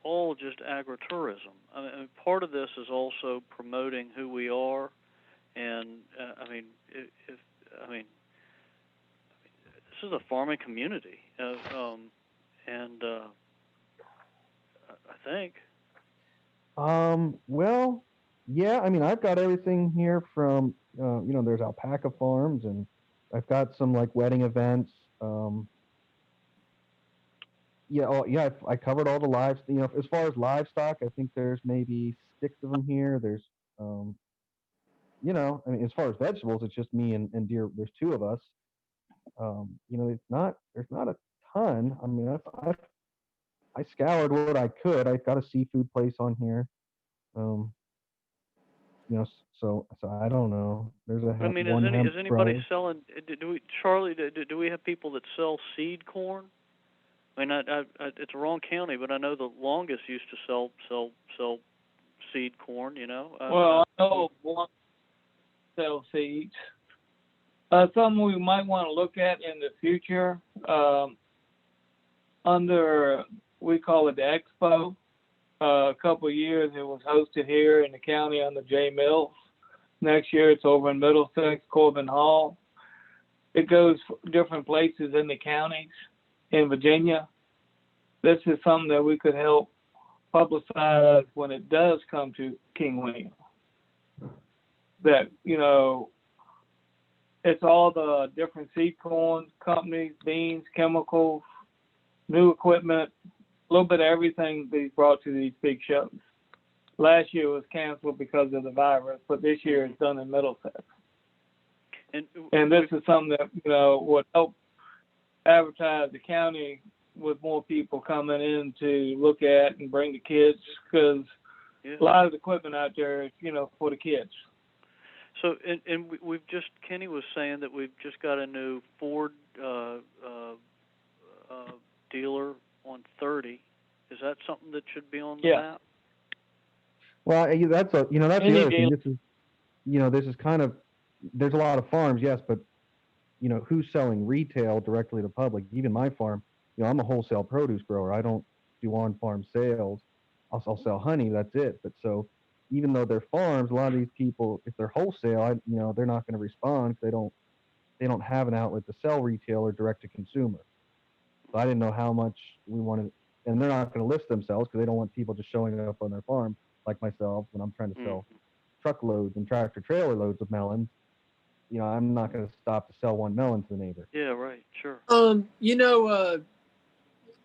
all just agritourism. I mean, part of this is also promoting who we are, and this is a farming community, and I think. Well, yeah. I mean, I've got everything here from there's alpaca farms, and I've got some like wedding events. I covered all the livestock. As far as livestock, I think there's maybe 6 of them here. There's, I mean, as far as vegetables, it's just me and deer. There's 2 of us. There's not a ton. I mean, I scoured what I could. I've got a seafood place on here. So I don't know. There's a I mean, is anybody selling? Charlie? Do we have people that sell seed corn? I mean, it's the wrong county, but I know the longest used to sell seed corn. Well, I know one sell seeds. Something we might want to look at in the future. We call it the Expo. A couple of years it was hosted here in the county under J. Mills. Next year it's over in Middlesex, Corbin Hall. It goes different places in the counties in Virginia. This is something that we could help publicize when it does come to King William. That, it's all the different seed corn companies, beans, chemicals, new equipment, a little bit of everything being brought to these big shows. Last year was canceled because of the virus, but this year it's done in Middlesex. And this is something that, would help advertise the county with more people coming in to look at and bring the kids, because a lot of the equipment out there is, for the kids. So, and we've just, Kenny was saying that we've just got a new Ford dealer on 30. Is that something that should be on the map? Well, that's the other thing. This is kind of, there's a lot of farms, yes, but who's selling retail directly to the public? Even my farm, I'm a wholesale produce grower. I don't do on-farm sales. I'll sell honey. That's it. But so even though they're farms, a lot of these people, if they're wholesale, they're not going to respond because they don't have an outlet to sell retail or direct to consumer. So I didn't know how much we wanted, and they're not going to list themselves because they don't want people just showing up on their farm like myself when I'm trying to sell truckloads and tractor trailer loads of melons. I'm not going to stop to sell one melon to the neighbor. Yeah, right, sure.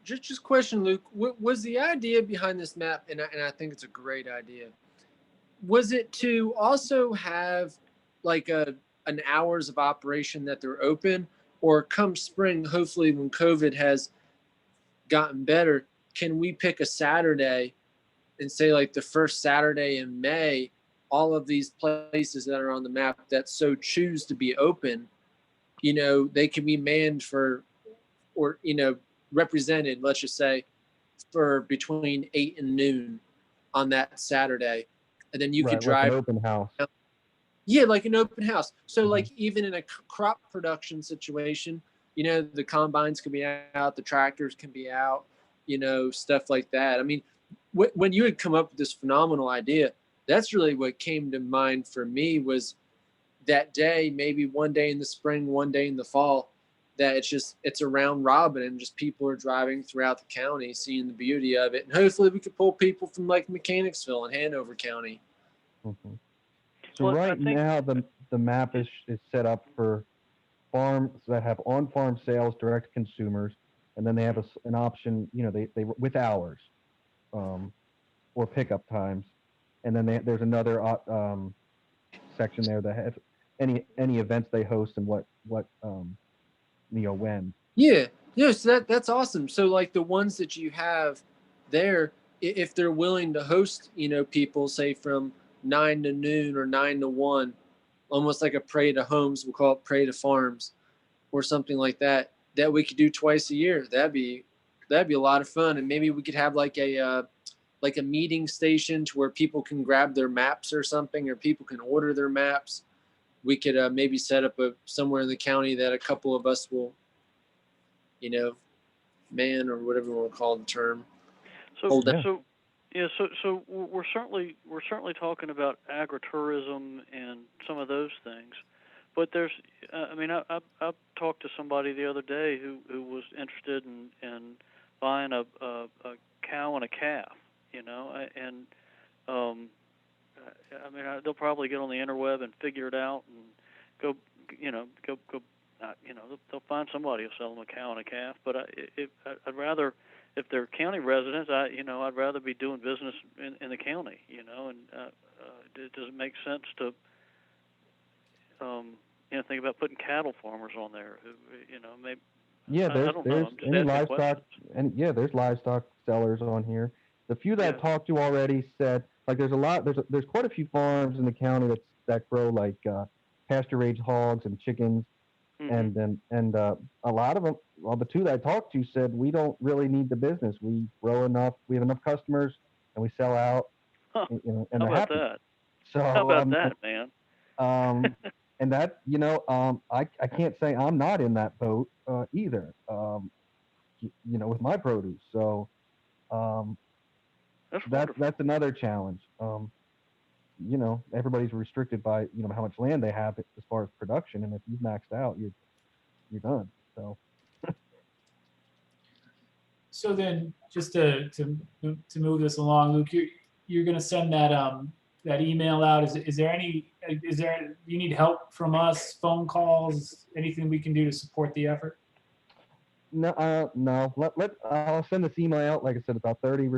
Just question, Luke. Was the idea behind this map, and I think it's a great idea, was it to also have like an hours of operation that they're open, or come spring, hopefully when COVID has gotten better, can we pick a Saturday and say like the first Saturday in May, all of these places that are on the map that so choose to be open, they can be manned represented, let's just say, for between 8 and noon on that Saturday. And then you could drive. Like an open house. Yeah, like an open house. So like even in a crop production situation, you know, the combines can be out, the tractors can be out, you know, stuff like that. I mean, when you had come up with this phenomenal idea, that's really what came to mind for me was that day, maybe one day in the spring, one day in the fall, that it's a round robin and just people are driving throughout the county, seeing the beauty of it. And hopefully we could pull people from like Mechanicsville and Hanover County. Mhm. So Well, I right think- now, the map is set up for farms that have on-farm sales direct to consumers, and then they have an option, you know, they with hours, or pickup times, and then there's another section there that has any events they host and what you know, when. Yeah, yeah. So that's awesome. So like the ones that you have there, if they're willing to host, you know, people say from 9 to noon or 9 to 1, almost like a pray to homes, we'll call it pray to farms, or something like that. That we could do twice a year. That'd be a lot of fun, and maybe we could have like a meeting station to where people can grab their maps or something, or people can order their maps. We could maybe set up somewhere in the county that a couple of us will, you know, man or whatever we'll call the term. So, Hold that. so we're certainly talking about agritourism and some of those things, but there's, I mean, I talked to somebody the other day who was interested in buying a cow and a calf, you know, and I mean, they'll probably get on the interweb and figure it out and go, you know, they'll find somebody who'll sell them a cow and a calf. But I'd rather, if they're county residents, I'd rather be doing business in the county, you know. And does it make sense to, you know, think about putting cattle farmers on there? Who, you know, maybe. Yeah, I there's don't know. I'm just any asking livestock, questions. and yeah, there's livestock sellers on here. The few that Yeah. I talked to already said, like, there's quite a few farms in the county that grow like pasture raised hogs and chickens, Mhm. and a lot of them, well, the two that I talked to said we don't really need the business. We grow enough, we have enough customers, and we sell out, Huh. you know, How and they're about happy. that? So How about that, man? and that, you know, I can't say I'm not in that boat either. You know, with my produce. So That's wonderful. that's another challenge. You know, everybody's restricted by, you know, how much land they have as far as production, and if you've maxed out, you're done. So So then, just to move this along, Luke, you're going to send that email out. Is there do you need help from us? Phone calls? Anything we can do to support the effort? no. I'll send this email out. Like I said, about 30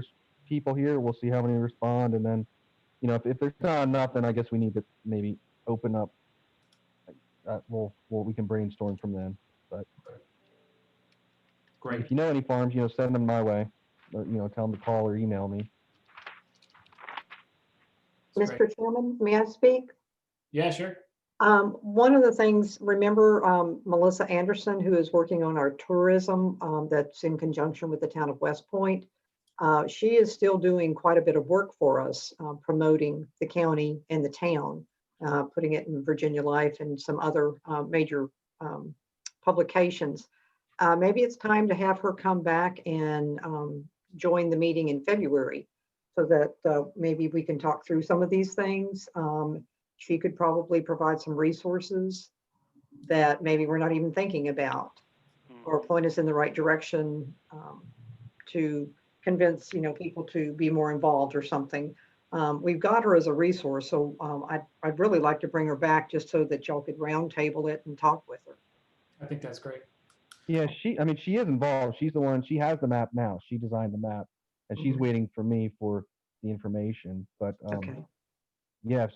people here. We'll see how many respond, and then, you know, if there's not enough, then I guess we need to maybe open up. We can brainstorm from then. But Great. if you know any farms, you know, send them my way. Or, you know, tell them to call or email me. That's great. Mr. Chairman, may I speak? Yeah, sure. One of the things, remember Melissa Anderson, who is working on our tourism that's in conjunction with the town of West Point. She is still doing quite a bit of work for us, promoting the county and the town, putting it in Virginia Life and some other major publications. Maybe it's time to have her come back and join the meeting in February so that maybe we can talk through some of these things. She could probably provide some resources that maybe we're not even thinking about, or point us in the right direction to convince, you know, people to be more involved or something. We've got her as a resource, so I'd really like to bring her back just so that y'all could roundtable it and talk with her. I think that's great. Yeah, she is involved. She's the one, she has the map now. She designed the map, and she's waiting for me for the information. But Okay. yeah,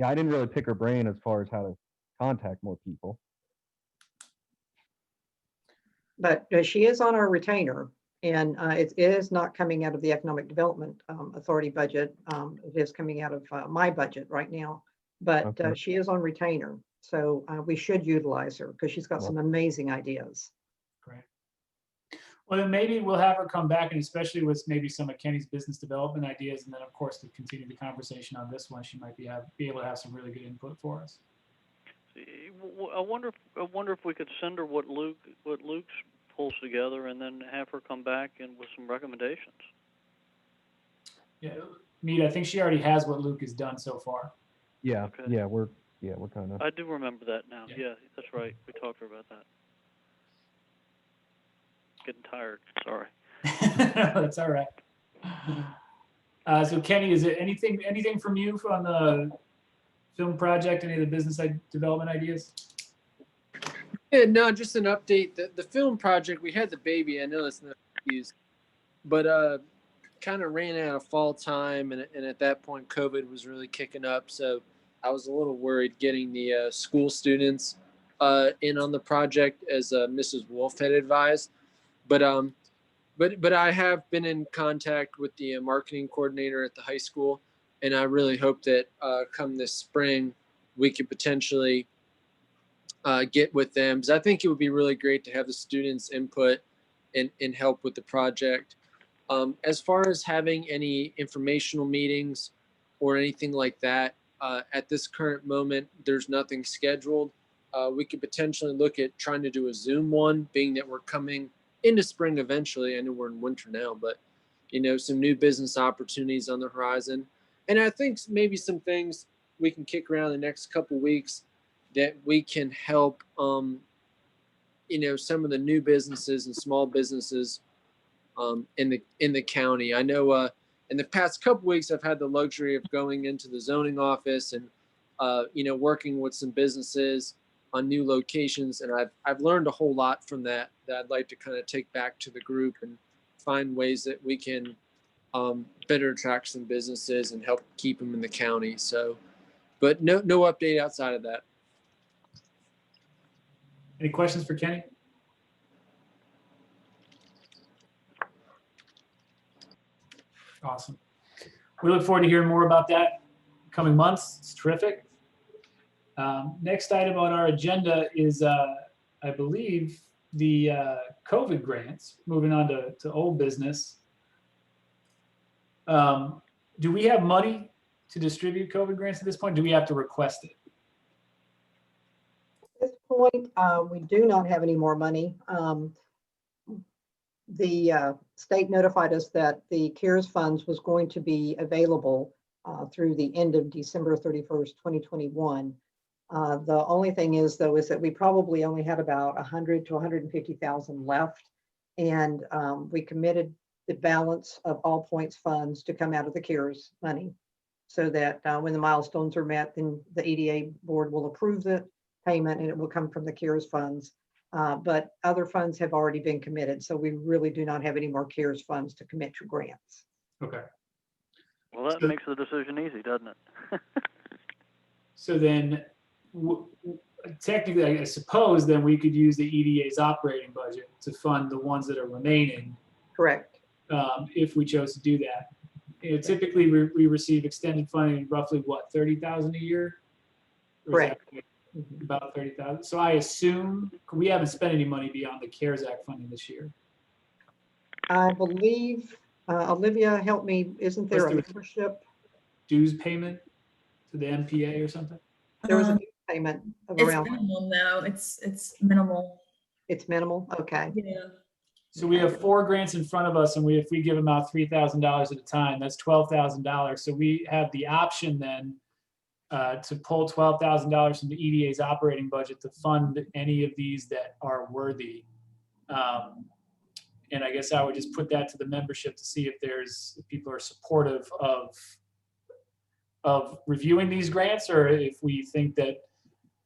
I didn't really pick her brain as far as how to contact more people. But she is on our retainer, and it is not coming out of the Economic Development Authority budget. It is coming out of my budget right now, but Okay. she is on retainer. So we should utilize her because she's got Well- some amazing ideas. Great. Well, then maybe we'll have her come back, and especially with maybe some of Kenny's business development ideas, and then of course to continue the conversation on this one, she might be able to have some really good input for us. I wonder if we could send her what Luke's pulls together, and then have her come back and with some recommendations. Yeah, Mead, I think she already has what Luke has done so far. Yeah, Okay. we're kind of. I do remember that now. Yeah. Yeah, that's right. We talked to her about that. Getting tired. Sorry. That's all right. So Kenny, is it anything from you on the film project? Any of the business development ideas? Yeah, no, just an update. The film project, we had the baby. I know it's not used, but kind of ran out of fall time, and at that point, COVID was really kicking up. So I was a little worried getting the school students in on the project, as Mrs. Wolf had advised. But I have been in contact with the marketing coordinator at the high school, and I really hope that come this spring we could potentially get with them, because I think it would be really great to have the students' input and help with the project. As far as having any informational meetings or anything like that, at this current moment, there's nothing scheduled. We could potentially look at trying to do a Zoom one, being that we're coming into spring eventually. I know we're in winter now, but some new business opportunities on the horizon. And I think maybe some things we can kick around the next couple weeks that we can help, some of the new businesses and small businesses in the county. I know in the past couple weeks, I've had the luxury of going into the zoning office and, working with some businesses on new locations. And I've learned a whole lot from that I'd like to kind of take back to the group and find ways that we can better attract some businesses and help keep them in the county. So, but no update outside of that. Any questions for Kenny? Awesome. We look forward to hearing more about that coming months. It's terrific. Next item on our agenda is, I believe, the COVID grants. Moving on to old business. Do we have money to distribute COVID grants at this point? Do we have to request it? At this point, we do not have any more money. The state notified us that the CARES funds was going to be available through the end of December 31st, 2021. The only thing is, though, is that we probably only had about 100 to 150,000 left, and we committed the balance of all points funds to come out of the CARES money, so that when the milestones are met, then the EDA board will approve the payment and it will come from the CARES funds. But other funds have already been committed, so we really do not have any more CARES funds to commit to grants. Okay. Well, that makes the decision easy, doesn't it? So then, technically, I suppose then we could use the EDA's operating budget to fund the ones that are remaining. Correct. If we chose to do that. Typically, we receive extended funding roughly, what, 30,000 a year? Or is that Correct. about 30,000. So I assume we haven't spent any money beyond the CARES Act funding this year. I believe, Olivia, help me, isn't there a Let's do it. membership? Dues payment to the MPA or something? There was a dues payment of It's around, minimal though. It's minimal. it's minimal, okay. Yeah. So we have 4 grants in front of us, and if we give them out $3,000 at a time, that's $12,000. So we have the option then to pull $12,000 from the EDA's operating budget to fund any of these that are worthy. And I guess I would just put that to the membership to see if people are supportive of reviewing these grants, or if we think that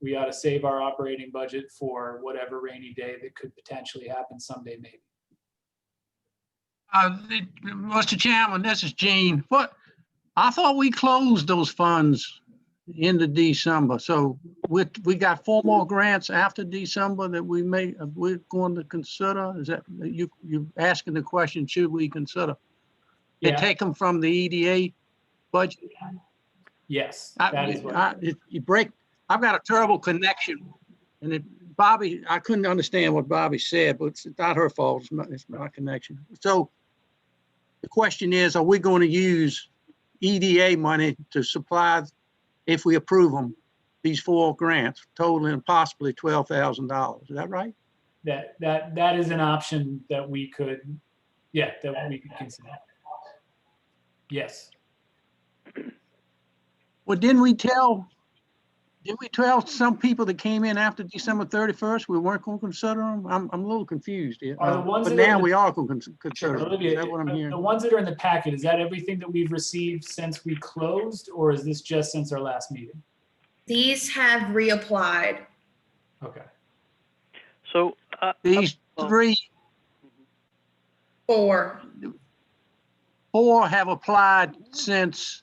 we ought to save our operating budget for whatever rainy day that could potentially happen someday, maybe. Mr. Chairman, this is Gene. I thought we closed those funds into December. So we got 4 more grants after December that we're going to consider. Is that you asking the question? Should we consider? They take them from the EDA budget. Yes, that is what. I've got a terrible connection, and Bobby, I couldn't understand what Bobby said, but it's not her fault. It's my connection. So the question is, are we going to use EDA money to supply, if we approve them, these 4 grants totaling possibly $12,000. Is that right? That is an option that we could, yeah, that we could consider. Yes. Well, didn't we tell some people that came in after December 31st, we weren't going to consider them? I'm a little confused here. Are the ones But that are now in the- we are going to consider them. Is Olivia, that what I'm the hearing? ones that are in the packet, is that everything that we've received since we closed, or is this just since our last meeting? These have reapplied. Okay. So, These well- 4. 4 have applied since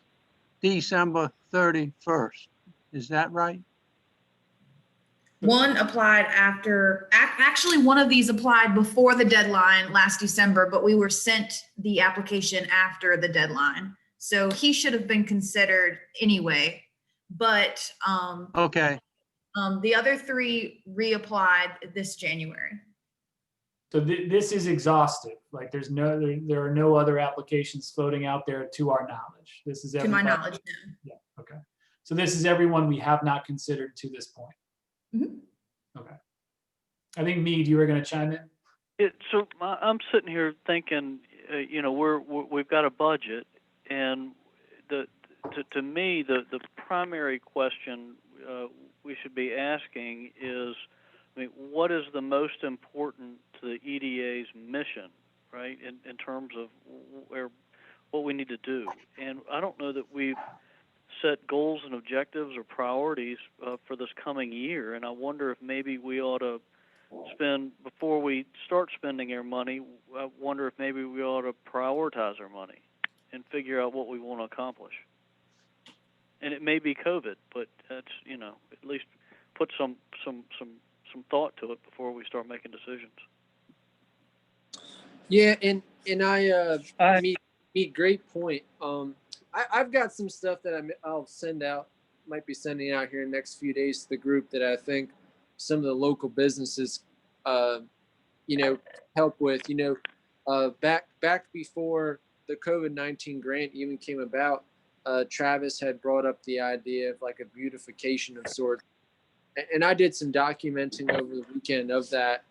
December 31st. Is that right? One applied after, actually, one of these applied before the deadline last December, but we were sent the application after the deadline. So he should have been considered anyway. But Okay. the other 3 reapplied this January. So this is exhaustive. Like there are no other applications floating out there to our knowledge. This is To my everybody. knowledge, no. Yeah, okay. So this is everyone we have not considered to this point. Mhm. Okay. I think Mead, you were going to chime in? So I'm sitting here thinking, you know, we've got a budget, and to me the primary question we should be asking is, I mean, what is the most important to the EDA's mission, right? In terms of what we need to do, and I don't know that we've set goals and objectives or priorities for this coming year, and I wonder if maybe we ought to spend, before we start spending our money, I wonder if maybe we ought to prioritize our money and figure out what we want to accomplish. And it may be COVID, but that's, you know, at least put some thought to it before we start making decisions. Yeah, and I- meet great point. I've got some stuff that I'll send out, might be sending out here in the next few days to the group that I think some of the local businesses, you know, help with. You know, back before the COVID-19 grant even came about, Travis had brought up the idea of like a beautification of sorts, and I did some documenting over the weekend of that,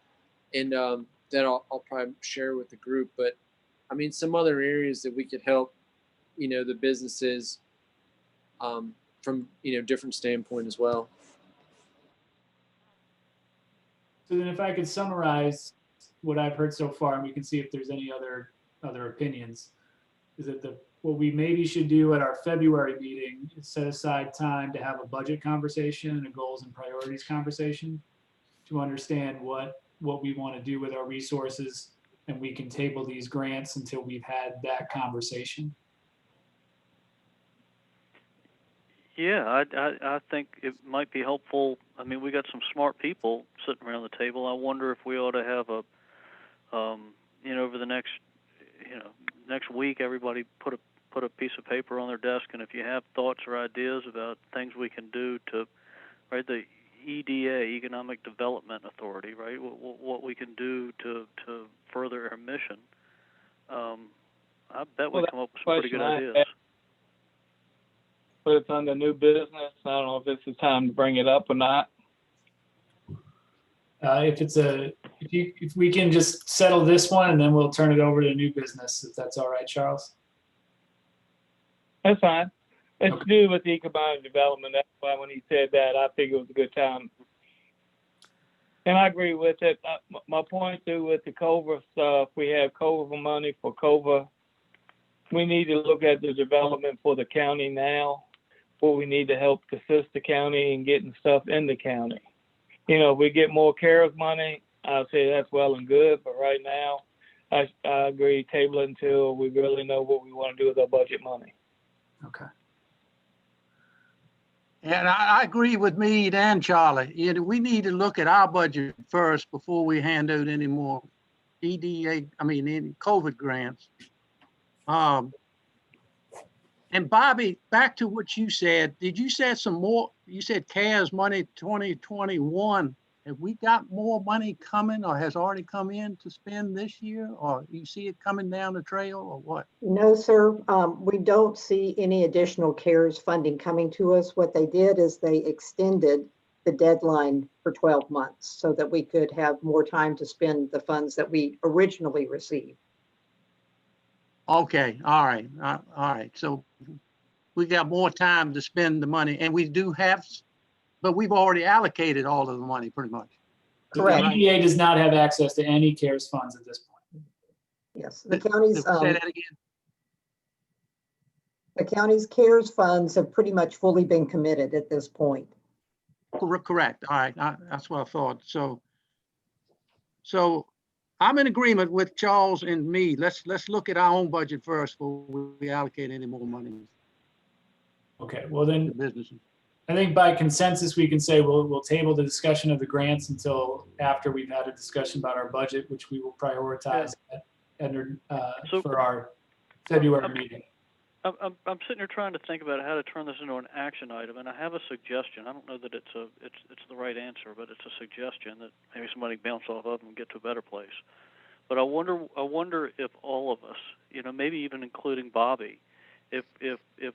and that I'll probably share with the group. But I mean, some other areas that we could help, you know, the businesses from, you know, different standpoint as well. So then if I could summarize what I've heard so far, and we can see if there's any other opinions, is that what we maybe should do at our February meeting is set aside time to have a budget conversation and a goals and priorities conversation to understand what we want to do with our resources, and we can table these grants until we've had that conversation. Yeah, I think it might be helpful. I mean, we got some smart people sitting around the table. I wonder if we ought to have a, you know, over the next week, everybody put a piece of paper on their desk, and if you have thoughts or ideas about things we can do to, right, the EDA, Economic Development Authority, right, what we can do to further our mission, I bet we come up with some pretty good ideas. But it's under new business. I don't know if this is time to bring it up or not. If we can just settle this one, and then we'll turn it over to new business, if that's all right, Charles. That's fine. It's Okay. to do with economic development. That's why when he said that, I figured it was a good time. And I agree with it. My point too with the COVA stuff, we have COVA money for COVA. We need to look at the development for the county now, where we need to help assist the county in getting stuff in the county. You know, if we get more CARES money, I'll say that's well and good, but right now, I agree, table it until we really know what we want to do with our budget money. Okay. And I agree with Mead and Charlie. You know, we need to look at our budget first before we hand out any more any COVID grants. And Bobby, back to what you said, did you say some more? You said CARES money 2021 have we got more money coming or has already come in to spend this year? Or you see it coming down the trail or what? No, sir. We don't see any additional CARES funding coming to us. What they did is they extended the deadline for 12 months so that we could have more time to spend the funds that we originally received. Okay, all right, all right. So we got more time to spend the money and we do have, but we've already allocated all of the money pretty much. The Correct. EDA does not have access to any CARES funds at this point. Yes, the county's, Say that again. the county's CARES funds have pretty much fully been committed at this point. Correct. All right. That's what I thought. So I'm in agreement with Charles and me. Let's look at our own budget first before we allocate any more money Okay, well to then, businesses. I think by consensus, we can say we'll table the discussion of the grants until after we've had a discussion about our budget, which we will prioritize So- for our February meeting. I'm sitting here trying to think about how to turn this into an action item, and I have a suggestion. I don't know that it's the right answer, but it's a suggestion that maybe somebody bounce off of and get to a better place. But I wonder if all of us, maybe even including Bobby, if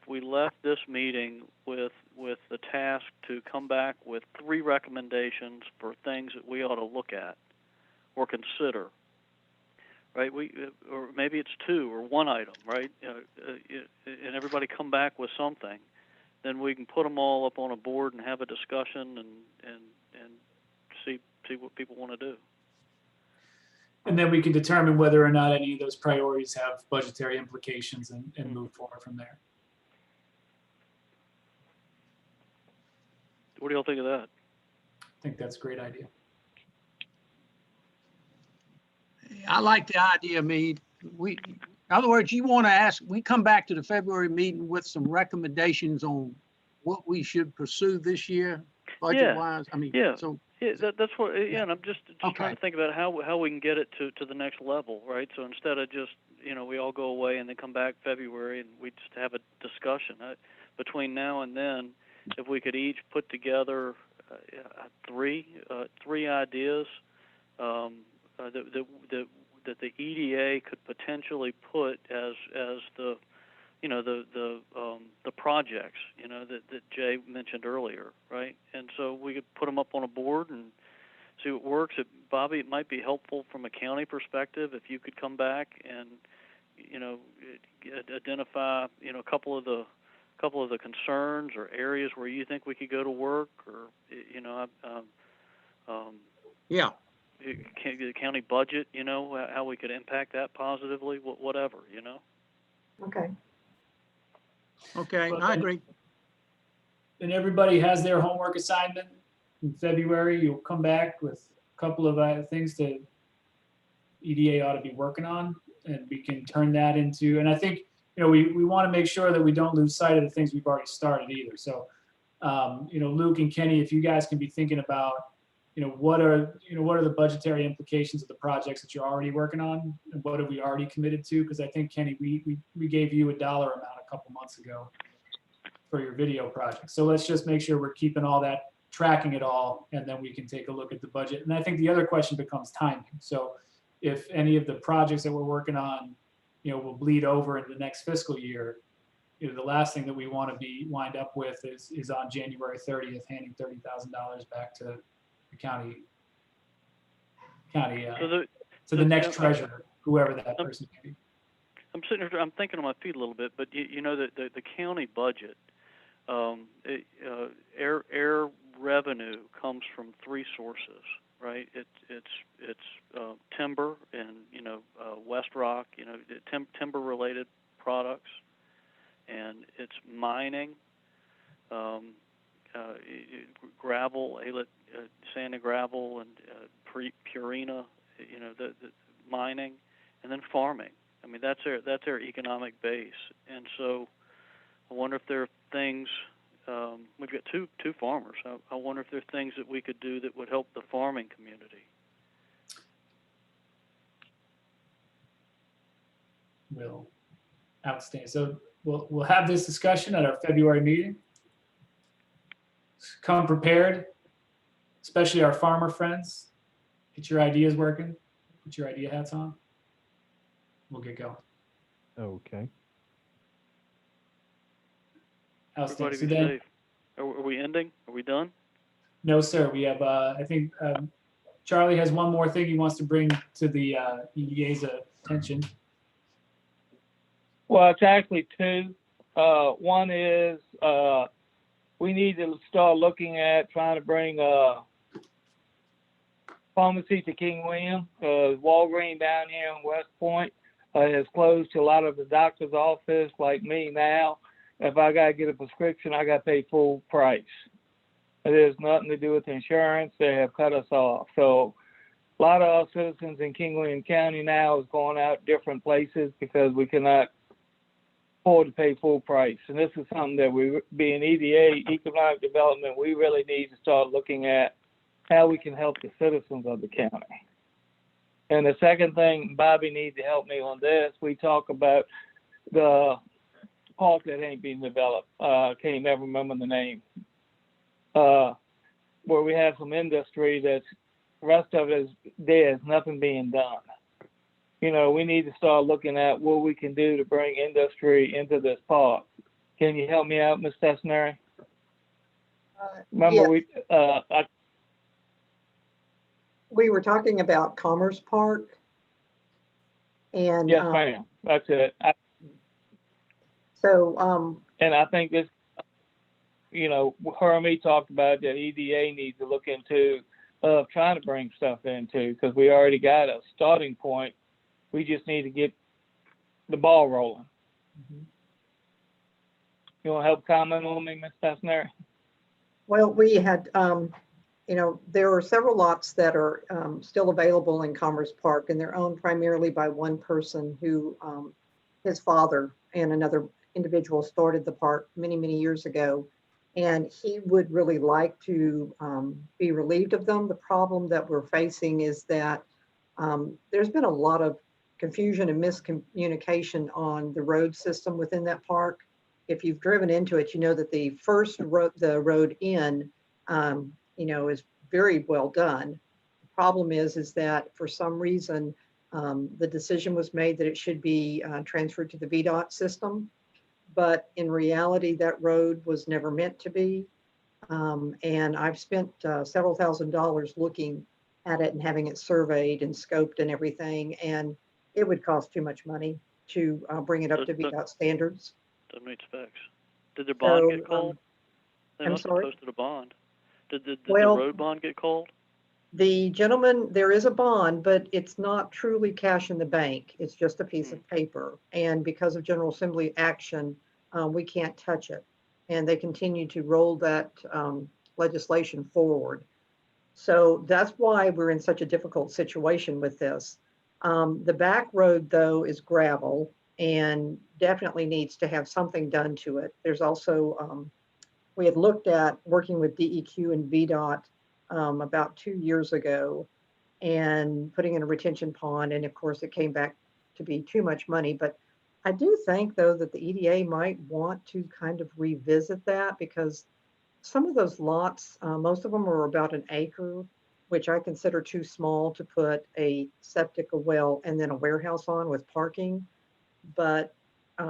we left this meeting with the task to come back with 3 recommendations for things that we ought to look at or consider. Right, or maybe it's 2 or 1 item, right? And everybody come back with something, then we can put them all up on a board and have a discussion and see what people want to do. And then we can determine whether or not any of those priorities have budgetary implications and move forward from there. What do y'all think of that? I think that's a great idea. I like the idea, Mead. In other words, you want to ask, we come back to the February meeting with some recommendations on what we should pursue this year, budget wise. I mean, Yeah. so Yeah, that's what. Yeah, and I'm just Okay. trying to think about how we can get it to the next level, right? So instead of just we all go away and then come back February and we just have a discussion. Between now and then, if we could each put together 3 ideas that the EDA could potentially put as the the projects that Jay mentioned earlier, right? And so we could put them up on a board and see what works. Bobby, it might be helpful from a county perspective if you could come back and identify a couple of the concerns or areas where you think we could go to work, or yeah. the county budget, how we could impact that positively, whatever, Okay. Okay, Well, I then- agree. And everybody has their homework assignment in February. You'll come back with a couple of things that EDA ought to be working on, and we can turn that into, and I think, we want to make sure that we don't lose sight of the things we've already started either. So, Luke and Kenny, if you guys can be thinking about, what are the budgetary implications of the projects that you're already working on, and what have we already committed to? Because I think, Kenny, we gave you a dollar amount a couple months ago for your video project. So let's just make sure we're keeping all that, tracking it all, and then we can take a look at the budget. And I think the other question becomes timing. So if any of the projects that we're working on, will bleed over into the next fiscal year, the last thing that we want to be wind up with is on January 30th, handing $30,000 back to the county, to the next treasurer, whoever that person may be. I'm sitting here, I'm thinking on my feet a little bit, but the county budget, air revenue comes from 3 sources, right? It's timber and West Rock, timber related products, and it's mining, gravel, sand and gravel, and Purina, the mining, and then farming. I mean, that's our economic base. And so I wonder if there are things, we've got two farmers. I wonder if there are things that we could do that would help the farming community. Will outstanding. So we'll have this discussion at our February meeting. Come prepared. especially our farmer friends, get your ideas working, put your idea hats on. We'll get going. Okay. Outstanding. Everybody So be then, safe. Are we ending? Are we done? no, sir, we have, I think Charlie has one more thing he wants to bring to the EDA's attention. Well, it's actually two. One is we need to start looking at trying to bring pharmacy to King William. Walgreens down here in West Point has closed to a lot of the doctor's office like me now. If I got to get a prescription, I got to pay full price. It has nothing to do with insurance. They have cut us off. So a lot of our citizens in King William County now is going out different places because we cannot afford to pay full price. And this is something that we, being EDA, economic development, we really need to start looking at how we can help the citizens of the county. And the second thing, Bobby needs to help me on this. We talk about the park that ain't being developed. Can't never remember the name. Where we have some industry that's, the rest of it is there's nothing being done. You know, we need to start looking at what we can do to bring industry into this park. Can you help me out, Ms. Tessenary? Remember, yes. We were talking about Commerce Park. And yes, ma'am. That's it. And I think this, you know, her and me talked about that EDA needs to look into trying to bring stuff into, because we already got a starting point. We just need to get the ball rolling. Mm-hmm. You want to help comment on me, Ms. Tessenary? well, we had, you know, there are several lots that are still available in Commerce Park, and they're owned primarily by one person who, his father and another individual started the park many, many years ago. And he would really like to be relieved of them. The problem that we're facing is that there's been a lot of confusion and miscommunication on the road system within that park. If you've driven into it, you know that the first road, the road in, you know, is very well done. The problem is that for some reason, the decision was made that it should be transferred to the VDOT system. But in reality, that road was never meant to be. And I've spent several $1,000s looking at it and having it surveyed and scoped and everything. And it would cost too much money to bring it up to VDOT standards. Doesn't meet specs. Did their bond So, get called? They I'm must sorry? have posted a bond. Did the Well, road bond get called? The gentleman, there is a bond, but it's not truly cash in the bank. It's just a piece of paper. And because of General Assembly action, we can't touch it. And they continue to roll that legislation forward. So that's why we're in such a difficult situation with this. The back road, though, is gravel and definitely needs to have something done to it. There's also, we had looked at working with DEQ and VDOT about 2 years ago and putting in a retention pond. And of course, it came back to be too much money. But I do think, though, that the EDA might want to kind of revisit that, because some of those lots, most of them are about an acre, which I consider too small to put a septic, a well, and then a warehouse on with parking. But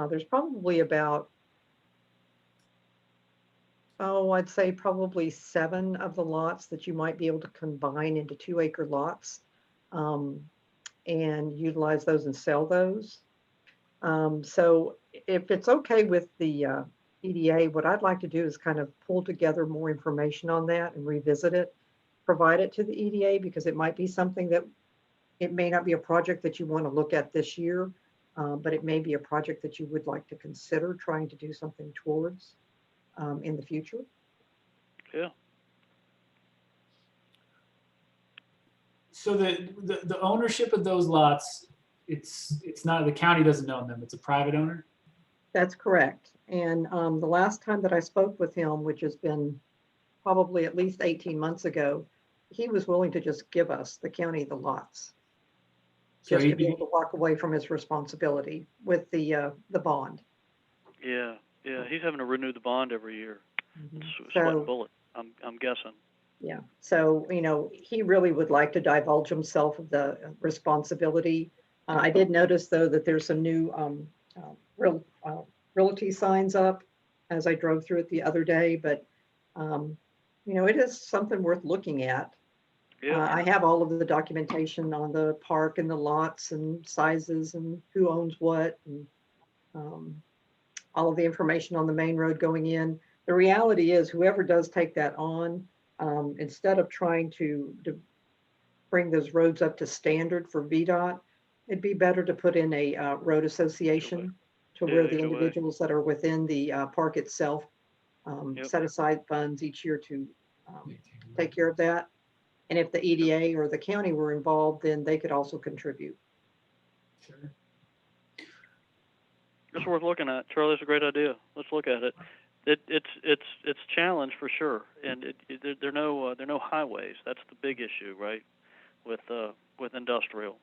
there's probably about, I'd say probably 7 of the lots that you might be able to combine into 2-acre lots and utilize those and sell those. So if it's okay with the EDA, what I'd like to do is kind of pull together more information on that and revisit it, provide it to the EDA, because it might be something that, it may not be a project that you want to look at this year, but it may be a project that you would like to consider trying to do something towards in the future. Yeah. So the ownership of those lots, it's not, the county doesn't own them, it's a private owner? That's correct. And the last time that I spoke with him, which has been probably at least 18 months ago, he was willing to just give us, the county, the lots. So Just he'd to be be- able to walk away from his responsibility with the bond. Yeah. Yeah. He's having to renew the bond every year. It's So- sweating bullet. I'm guessing. Yeah, so, he really would like to divulge himself of the responsibility. I did notice, though, that there's some new realty signs up as I drove through it the other day, but, it is something worth looking at. Yeah. I have all of the documentation on the park and the lots and sizes and who owns what, and all of the information on the main road going in. The reality is, whoever does take that on, instead of trying to bring those roads up to standard for VDOT, it'd be better to put in a road association to where the HOA. individuals that are within the park itself Yep. set aside funds each year to take care of that. And if the EDA or the county were involved, then they could also contribute. Sure. It's worth looking at. Charlie, that's a great idea. Let's look at it. It's challenge for sure, and there are no highways. That's the big issue, right? With industrial.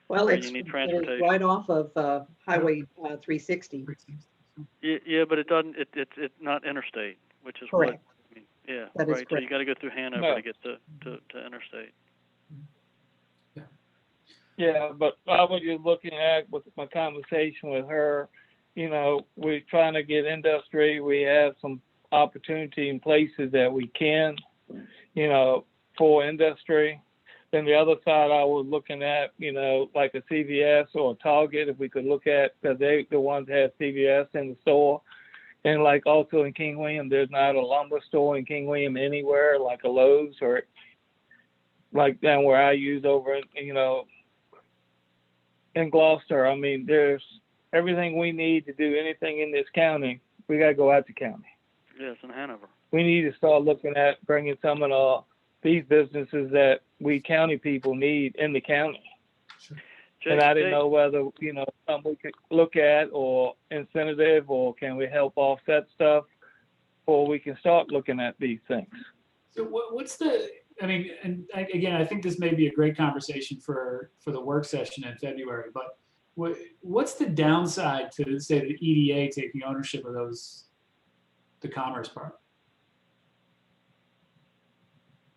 Well, Where it's you need it is transportation. right off of Highway 360. Yeah, but it doesn't. It's not interstate, which is Correct. what. I mean, yeah, That is right. So correct. you got to go through Hanover No. to get to interstate. Yeah, but I was just looking at with my conversation with her, we're trying to get industry. We have some opportunity in places that we can, for industry. Then the other side I was looking at, like a CVS or a Target, if we could look at, because they the ones that have CVS in the store. And like also in King William, there's not a lumber store in King William anywhere, like a Lowe's or like down where I use over, in Gloucester. I mean, there's everything we need to do anything in this county. We got to go out to county. Yes, in Hanover. We need to start looking at bringing some of these businesses that we county people need in the county. And I didn't know whether, something we could look at or incentive, or can we help offset stuff, or we can start looking at these things. So what's the, I mean, and again, I think this may be a great conversation for the work session in February, but what's the downside to, say, the EDA taking ownership of the Commerce Park?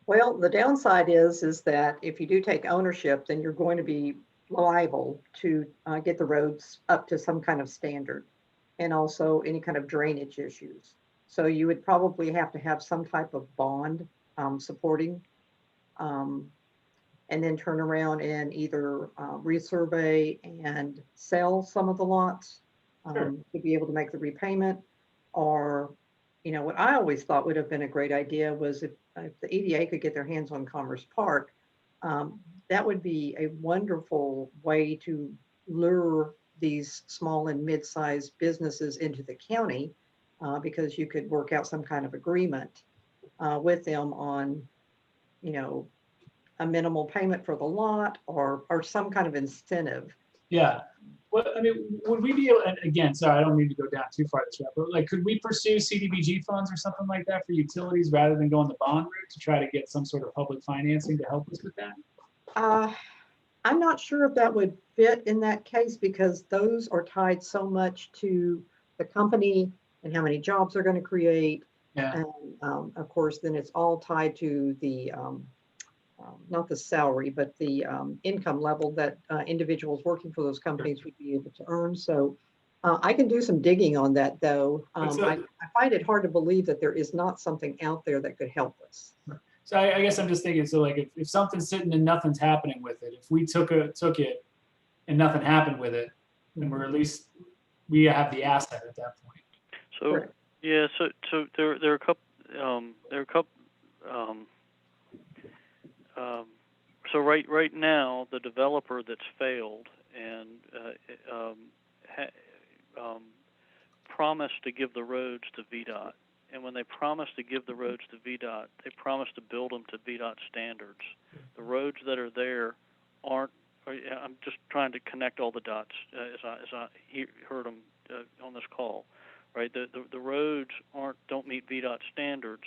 Well, the downside is that if you do take ownership, then you're going to be liable to get the roads up to some kind of standard, and also any kind of drainage issues. So you would probably have to have some type of bond supporting, and then turn around and either resurvey and sell some of the lots to be able to make the repayment. Or, what I always thought would have been a great idea was if the EDA could get their hands on Commerce Park, that would be a wonderful way to lure these small and mid-sized businesses into the county, because you could work out some kind of agreement with them on, a minimal payment for the lot, or some kind of incentive. Yeah. Well, I mean, would we be able, and again, sorry, I don't mean to go down too far this route, but like, could we pursue CDBG funds or something like that for utilities rather than going the bond route to try to get some sort of public financing to help us with that? I'm not sure if that would fit in that case, because those are tied so much to the company and how many jobs they're going to create. Yeah. And of course, then it's all tied to the, not the salary, but the income level that individuals working for those companies would be able to earn. So I can do some digging on that, though. I find it hard to believe that there is not something out there that could help us. So I guess I'm just thinking, so like if something's sitting and nothing's happening with it, if we took it and nothing happened with it, then we're at least, we have the asset at that point. So Correct. yeah, so there are a couple so right now the developer that's failed and promised to give the roads to VDOT. And when they promise to give the roads to VDOT, they promise to build them to VDOT standards. The roads that are there aren't. I'm just trying to connect all the dots as I heard them on this call, right? The roads don't meet VDOT standards.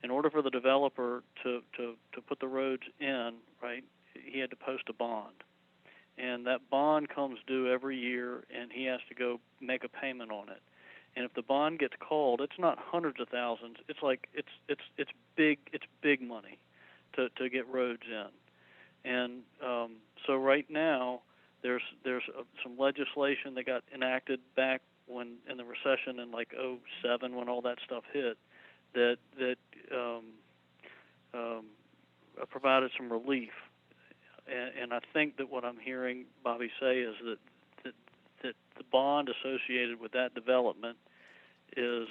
In order for the developer to put the roads in, right, he had to post a bond, and that bond comes due every year, and he has to go make a payment on it. And if the bond gets called, it's not hundreds of thousands. It's like it's big money to get roads in. And so right now there's some legislation that got enacted back when in the recession in like '07 when all that stuff hit that provided some relief. And I think that what I'm hearing Bobby say is that the bond associated with that development is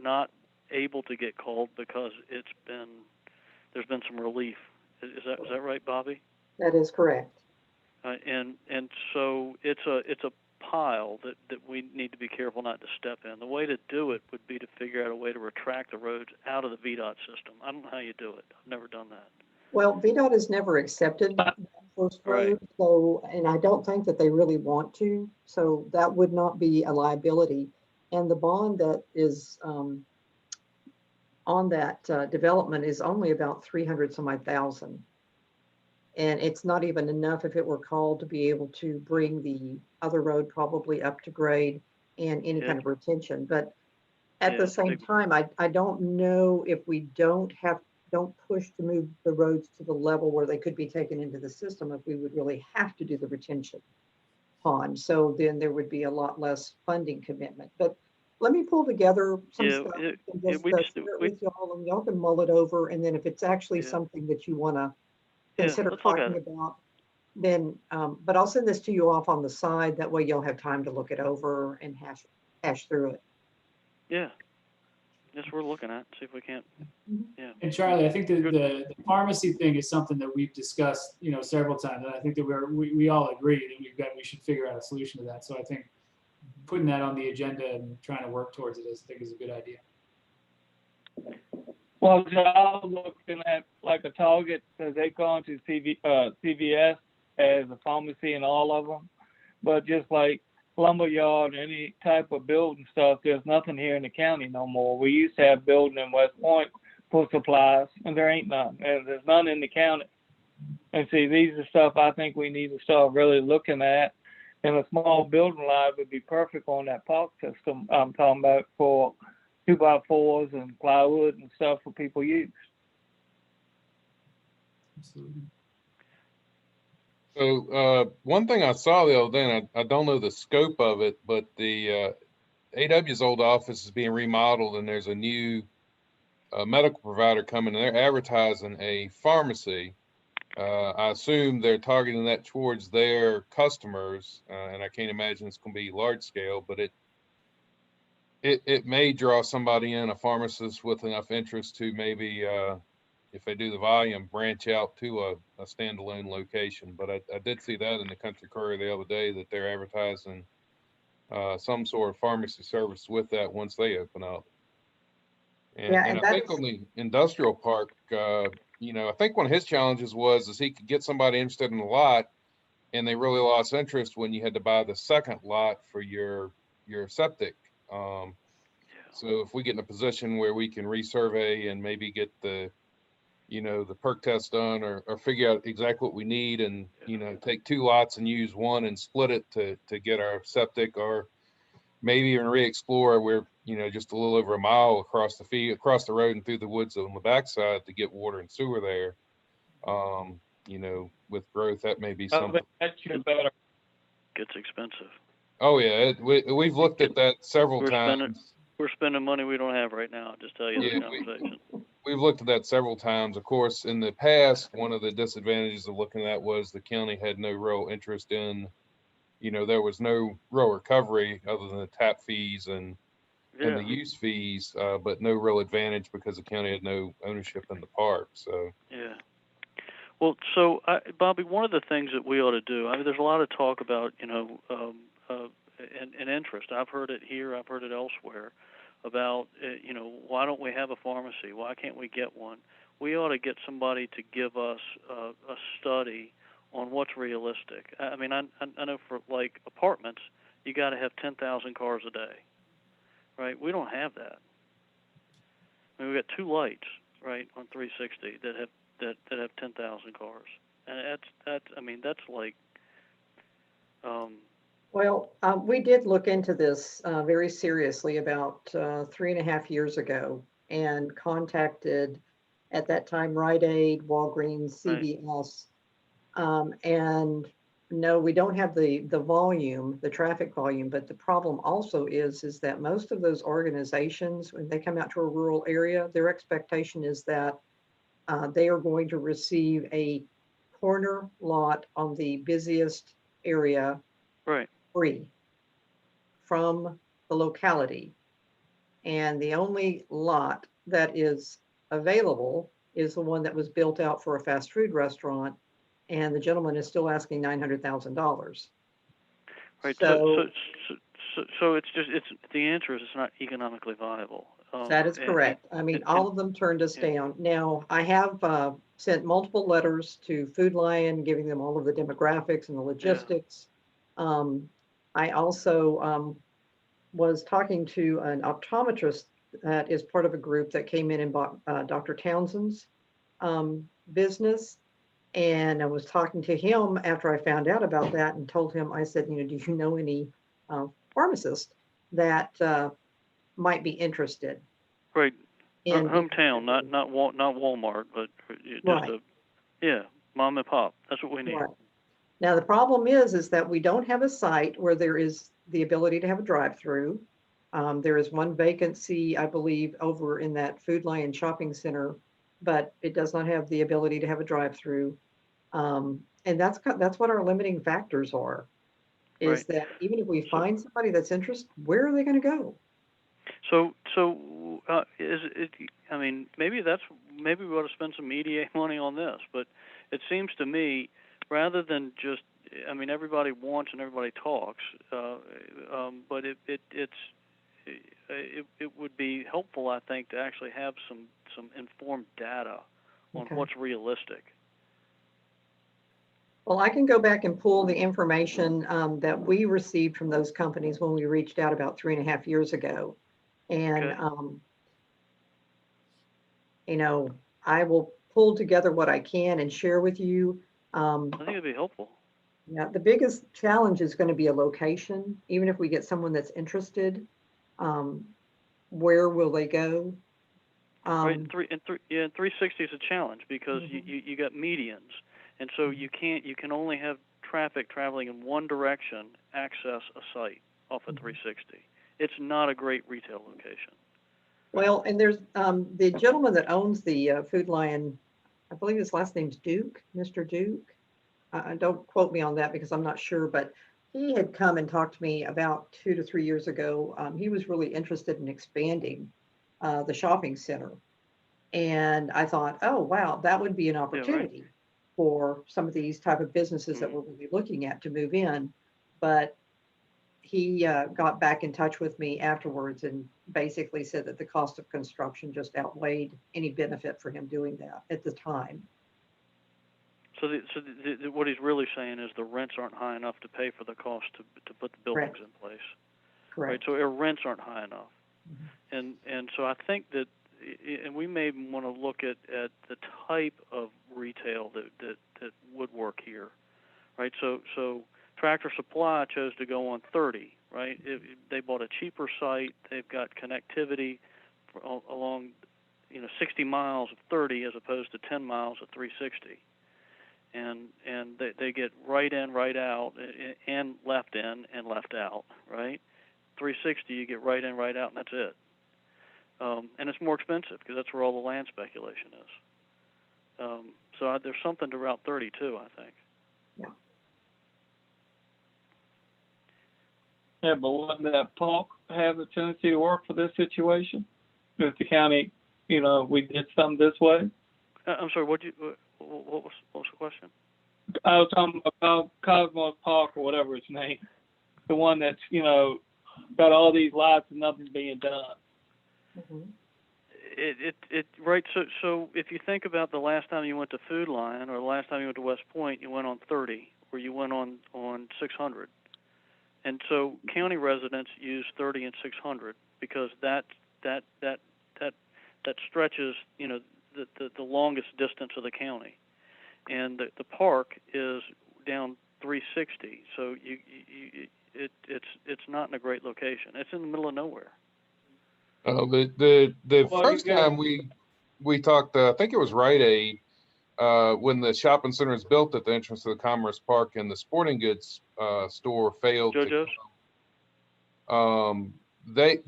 not able to get called because there's been some relief. Is that right, Bobby? That is correct. And so it's a pile that we need to be careful not to step in. The way to do it would be to figure out a way to retract the roads out of the VDOT system. I don't know how you do it. I've never done that. Well, VDOT has never accepted that first Right. road, so, and I don't think that they really want to, so that would not be a liability. And the bond that is on that development is only about 300 some odd thousand. And it's not even enough if it were called to be able to bring the other road probably up to grade and any kind of retention. But at Yeah, the it's same big. time, I don't know if we don't push to move the roads to the level where they could be taken into the system, if we would really have to do the retention pond. So then there would be a lot less funding commitment. But let me pull together some Yeah, stuff it- and yeah, just we share just- it we- with y'all, and y'all can mull it over. And then if it's actually Yeah. something that you want to Yeah, consider let's look at talking it. about, then, but I'll send this to you off on the side. That way you'll have time to look it over and hash through it. Yeah. That's what we're looking at. See if we can't. Yeah. And Charlie, I think that the pharmacy thing is something that we've discussed, several times. And I think that we all agree that we should figure out a solution to that. So I think putting that on the agenda and trying to work towards it is a good idea. Well, I was looking at like a Target, because they gone to CVS as a pharmacy in all of them. But just like lumberyard, any type of building stuff, there's nothing here in the county no more. We used to have building in West Point for supplies, and there ain't none. And there's none in the county. And see, these are stuff I think we need to start really looking at. And a small building lot would be perfect on that park system I'm talking about for 2x4s and plywood and stuff for people use. Absolutely. So one thing I saw the other day, and I don't know the scope of it, but the AW's old office is being remodeled, and there's a new medical provider coming, and they're advertising a pharmacy. I assume they're targeting that towards their customers, and I can't imagine it's going to be large scale, but it may draw somebody in, a pharmacist with enough interest to maybe, if they do the volume, branch out to a standalone location. But I did see that in the Country Courier the other day, that they're advertising some sort of pharmacy service with that once they open up. And, Yeah, and and I think that's- on the industrial park, I think one of his challenges was he could get somebody interested in the lot, and they really lost interest when you had to buy the second lot for your septic. So if we get in a position where we can resurvey and maybe get the perk test done, or figure out exactly what we need, and, take two lots and use one and split it to get our septic, or maybe even re-explore where, just a little over a mile across the road and through the woods on the backside to get water and sewer there. With growth, that may be I something. think that should better. Gets expensive. Oh yeah, we've looked at that several We're spending- times. We're spending money we don't have right now. I'll just tell you Yeah, this conversation. We've looked at that several times. Of course, in the past, one of the disadvantages of looking at that was the county had no real interest in, there was no real recovery other than the tap fees and Yeah. the use fees, but no real advantage because the county had no ownership in the park. So Yeah. Well, so Bobby, one of the things that we ought to do, there's a lot of talk about, an interest. I've heard it here, I've heard it elsewhere, about, why don't we have a pharmacy? Why can't we get one? We ought to get somebody to give us a study on what's realistic. I know for like apartments, you got to have 10,000 cars a day, right? We don't have that. We've got two lights, right, on 360 that have 10,000 cars, and that's like, Well, we did look into this very seriously about 3.5 years ago and contacted at that time Rite Aid, Walgreens, Right. CVS. And no, we don't have the volume, the traffic volume, but the problem also is that most of those organizations, when they come out to a rural area, their expectation is that they are going to receive a corner lot on the busiest area Right. free from the locality. And the only lot that is available is the one that was built out for a fast food restaurant. And the gentleman is still asking $900,000. Right. So So it's just, it's, the answer is it's not economically viable. that is correct. I mean, all of them turned us yeah. down. Now, I have sent multiple letters to Food Lion, giving them all of the demographics and the logistics. I also was talking to an optometrist that is part of a group that came in and bought Dr. Townsend's business. And I was talking to him after I found out about that and told him, I said, do you know any pharmacist that might be interested Right. in Hometown, not Walmart, but just Right. yeah, mom and pop. That's what we need. Right. Now, the problem is that we don't have a site where there is the ability to have a drive-through. There is one vacancy, I believe, over in that Food Lion shopping center, but it does not have the ability to have a drive-through. And that's what our limiting factors are, is Right. that even if we So- find somebody that's interested, where are they going to go? So is it? I mean, maybe we ought to spend some media money on this. But it seems to me, rather than just, I mean, everybody wants and everybody talks, but it would be helpful, I think, to actually have some informed data on Okay. what's realistic. Well, I can go back and pull the information that we received from those companies when we reached out about 3.5 years ago. And, Okay. I will pull together what I can and share with you. I think it'd be helpful. Yeah, the biggest challenge is going to be a location. Even if we get someone that's interested, where will they go? Right, and 360 is a challenge because Mhm. you got medians, and so you can only have traffic traveling in one direction access a site off of 360. It's not a great retail location. Well, and there's the gentleman that owns the Food Lion, I believe his last name's Duke, Mr. Duke. Don't quote me on that because I'm not sure, but he had come and talked to me about 2 to 3 years ago. He was really interested in expanding the shopping center. And I thought, oh, wow, that would be an opportunity for some of these type of businesses that we're really looking at to move in. But he got back in touch with me afterwards and basically said that the cost of construction just outweighed any benefit for him doing that at the time. So what he's really saying is the rents aren't high enough to pay for the cost to put the buildings in place. Right. Correct. So our rents aren't high enough, and so I think that, and we may want to look at the type of retail that would work here, right? So Tractor Supply chose to go on 30, right? They bought a cheaper site. They've got connectivity along, 60 miles of 30 as opposed to 10 miles of 360. And they get right in, right out, and left in and left out, right? 360, you get right in, right out, and that's it. And it's more expensive because that's where all the land speculation is. So there's something to Route 32, I think. Yeah, but wouldn't that park have a tendency to work for this situation? If the county, we did something this way? I'm sorry, what was the question? I was talking about Cosmos Park or whatever its name. The one that's, got all these lots and nothing's being done. Mhm. Right. So if you think about the last time you went to Food Lion or the last time you went to West Point, you went on 30 or you went on 600. And so county residents use 30 and 600 because that stretches, the longest distance of the county. And the park is down 360. So it's not in a great location. It's in the middle of nowhere. The Well, first you got- time we talked, I think it was Rite Aid, when the shopping center was built at the entrance to the Commerce Park and the sporting goods store failed to JoJo's?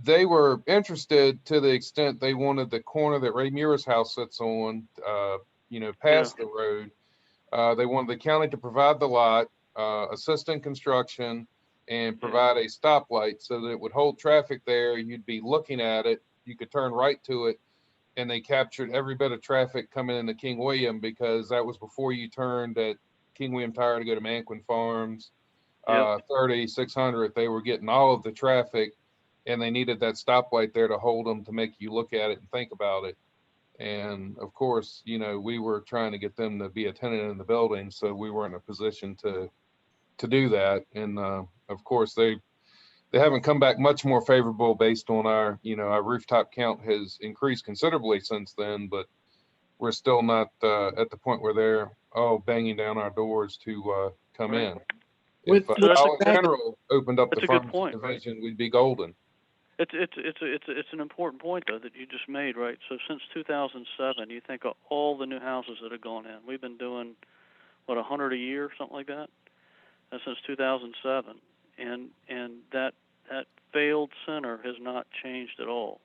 they were interested to the extent they wanted the corner that Ray Muir's house sits on, past the road. They wanted the county to provide the lot, assist in construction, and provide a stoplight so that it would hold traffic there. You'd be looking at it, you could turn right to it, and they captured every bit of traffic coming into King William, because that was before you turned at King William Tire to go to Manquin Farms. 30, 600, they were getting all of the traffic, and they needed that stoplight there to hold them, to make you look at it and think about it. And of course, we were trying to get them to be a tenant in the building, so we weren't in a position to do that. And of course, they haven't come back much more favorable based on our rooftop count has increased considerably since then, but we're still not at the point where they're banging down our doors to come Right. in. With- If with Dollar that- General opened up That's the a good pharmacy point, right? division, we'd be golden. It's an important point though that you just made, right? So since 2007, you think of all the new houses that have gone in. We've been doing 100 a year, something like that, since 2007, and that failed center has not changed at all.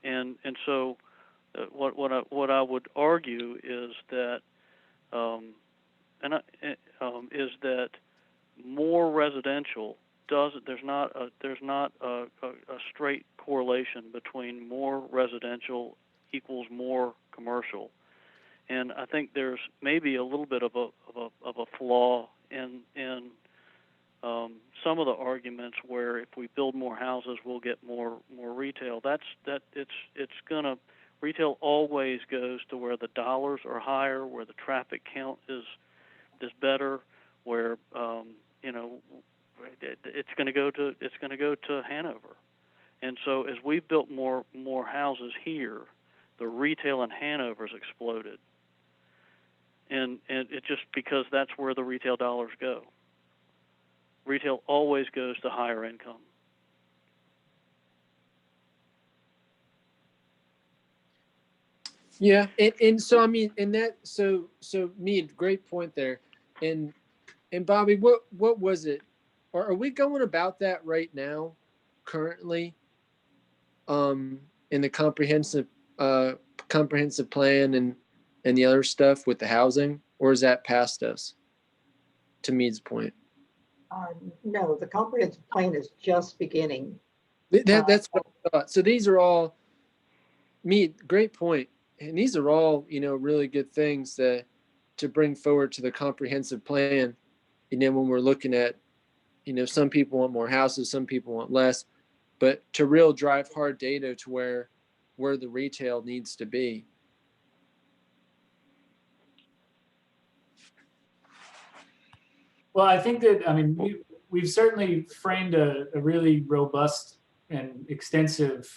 And so what I would argue is that is that more residential there's not a straight correlation between more residential equals more commercial, and I think there's maybe a little bit of a flaw in some of the arguments where if we build more houses we'll get more retail. Retail always goes to where the dollars are higher, where the traffic count is better, where it's going to go to Hanover. And so as we've built more houses here, the retail in Hanover has exploded. And it just because that's where the retail dollars go. Retail always goes to higher income. Yeah, and so I mean, and that so me, great point there, and Bobby, what was it? Are we going about that right now, currently, in the comprehensive plan and the other stuff with the housing, or is that past us? To Mead's point, No, the comprehensive plan is just beginning. that's what I thought. So these are all, Mead, great point. And these are all, really good things to bring forward to the comprehensive plan. And then when we're looking at, some people want more houses, some people want less, but to real drive hard data to where the retail needs to be. Well, I think that, we've certainly framed a really robust and extensive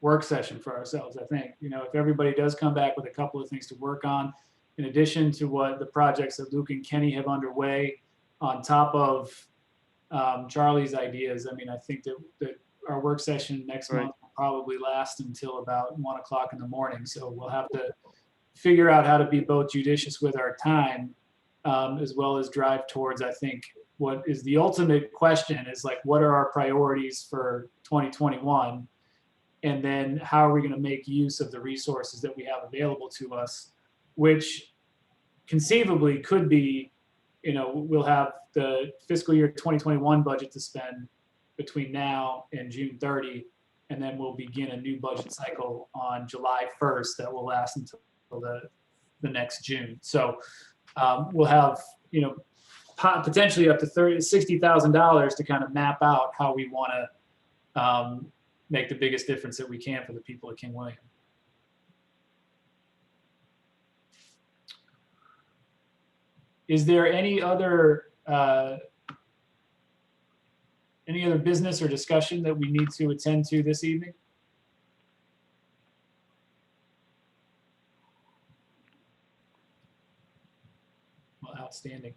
work session for ourselves. I think, if everybody does come back with a couple of things to work on, in addition to what the projects that Luke and Kenny have underway, on top of Charlie's ideas, I think that our work session next Right. month will probably last until about 1 o'clock in the morning. So we'll have to figure out how to be both judicious with our time, as well as drive towards, I think, what is the ultimate question is like, what are our priorities for 2021? And then how are we going to make use of the resources that we have available to us, which conceivably could be, we'll have the fiscal year 2021 budget to spend between now and June 30, and then we'll begin a new budget cycle on July 1st that will last until the next June. So we'll have, potentially up to $60,000 to kind of map out how we want to make the biggest difference that we can for the people of King William. Is there any other business or discussion that we need to attend to this evening? Well, outstanding.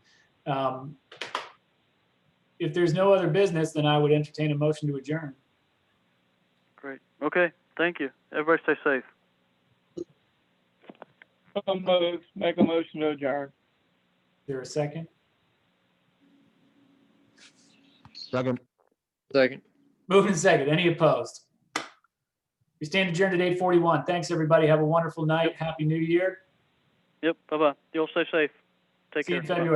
if there's no other business, then I would entertain a motion to adjourn. Great. Okay. Thank you. Everybody stay safe. Make a motion to adjourn. Is there a second? Second. Second. Moving second. Any opposed? We stand adjourned at 8:41. Thanks, everybody. Have a wonderful night. Happy New Year. Yep. Bye bye. You all stay safe. Take See you care. in February.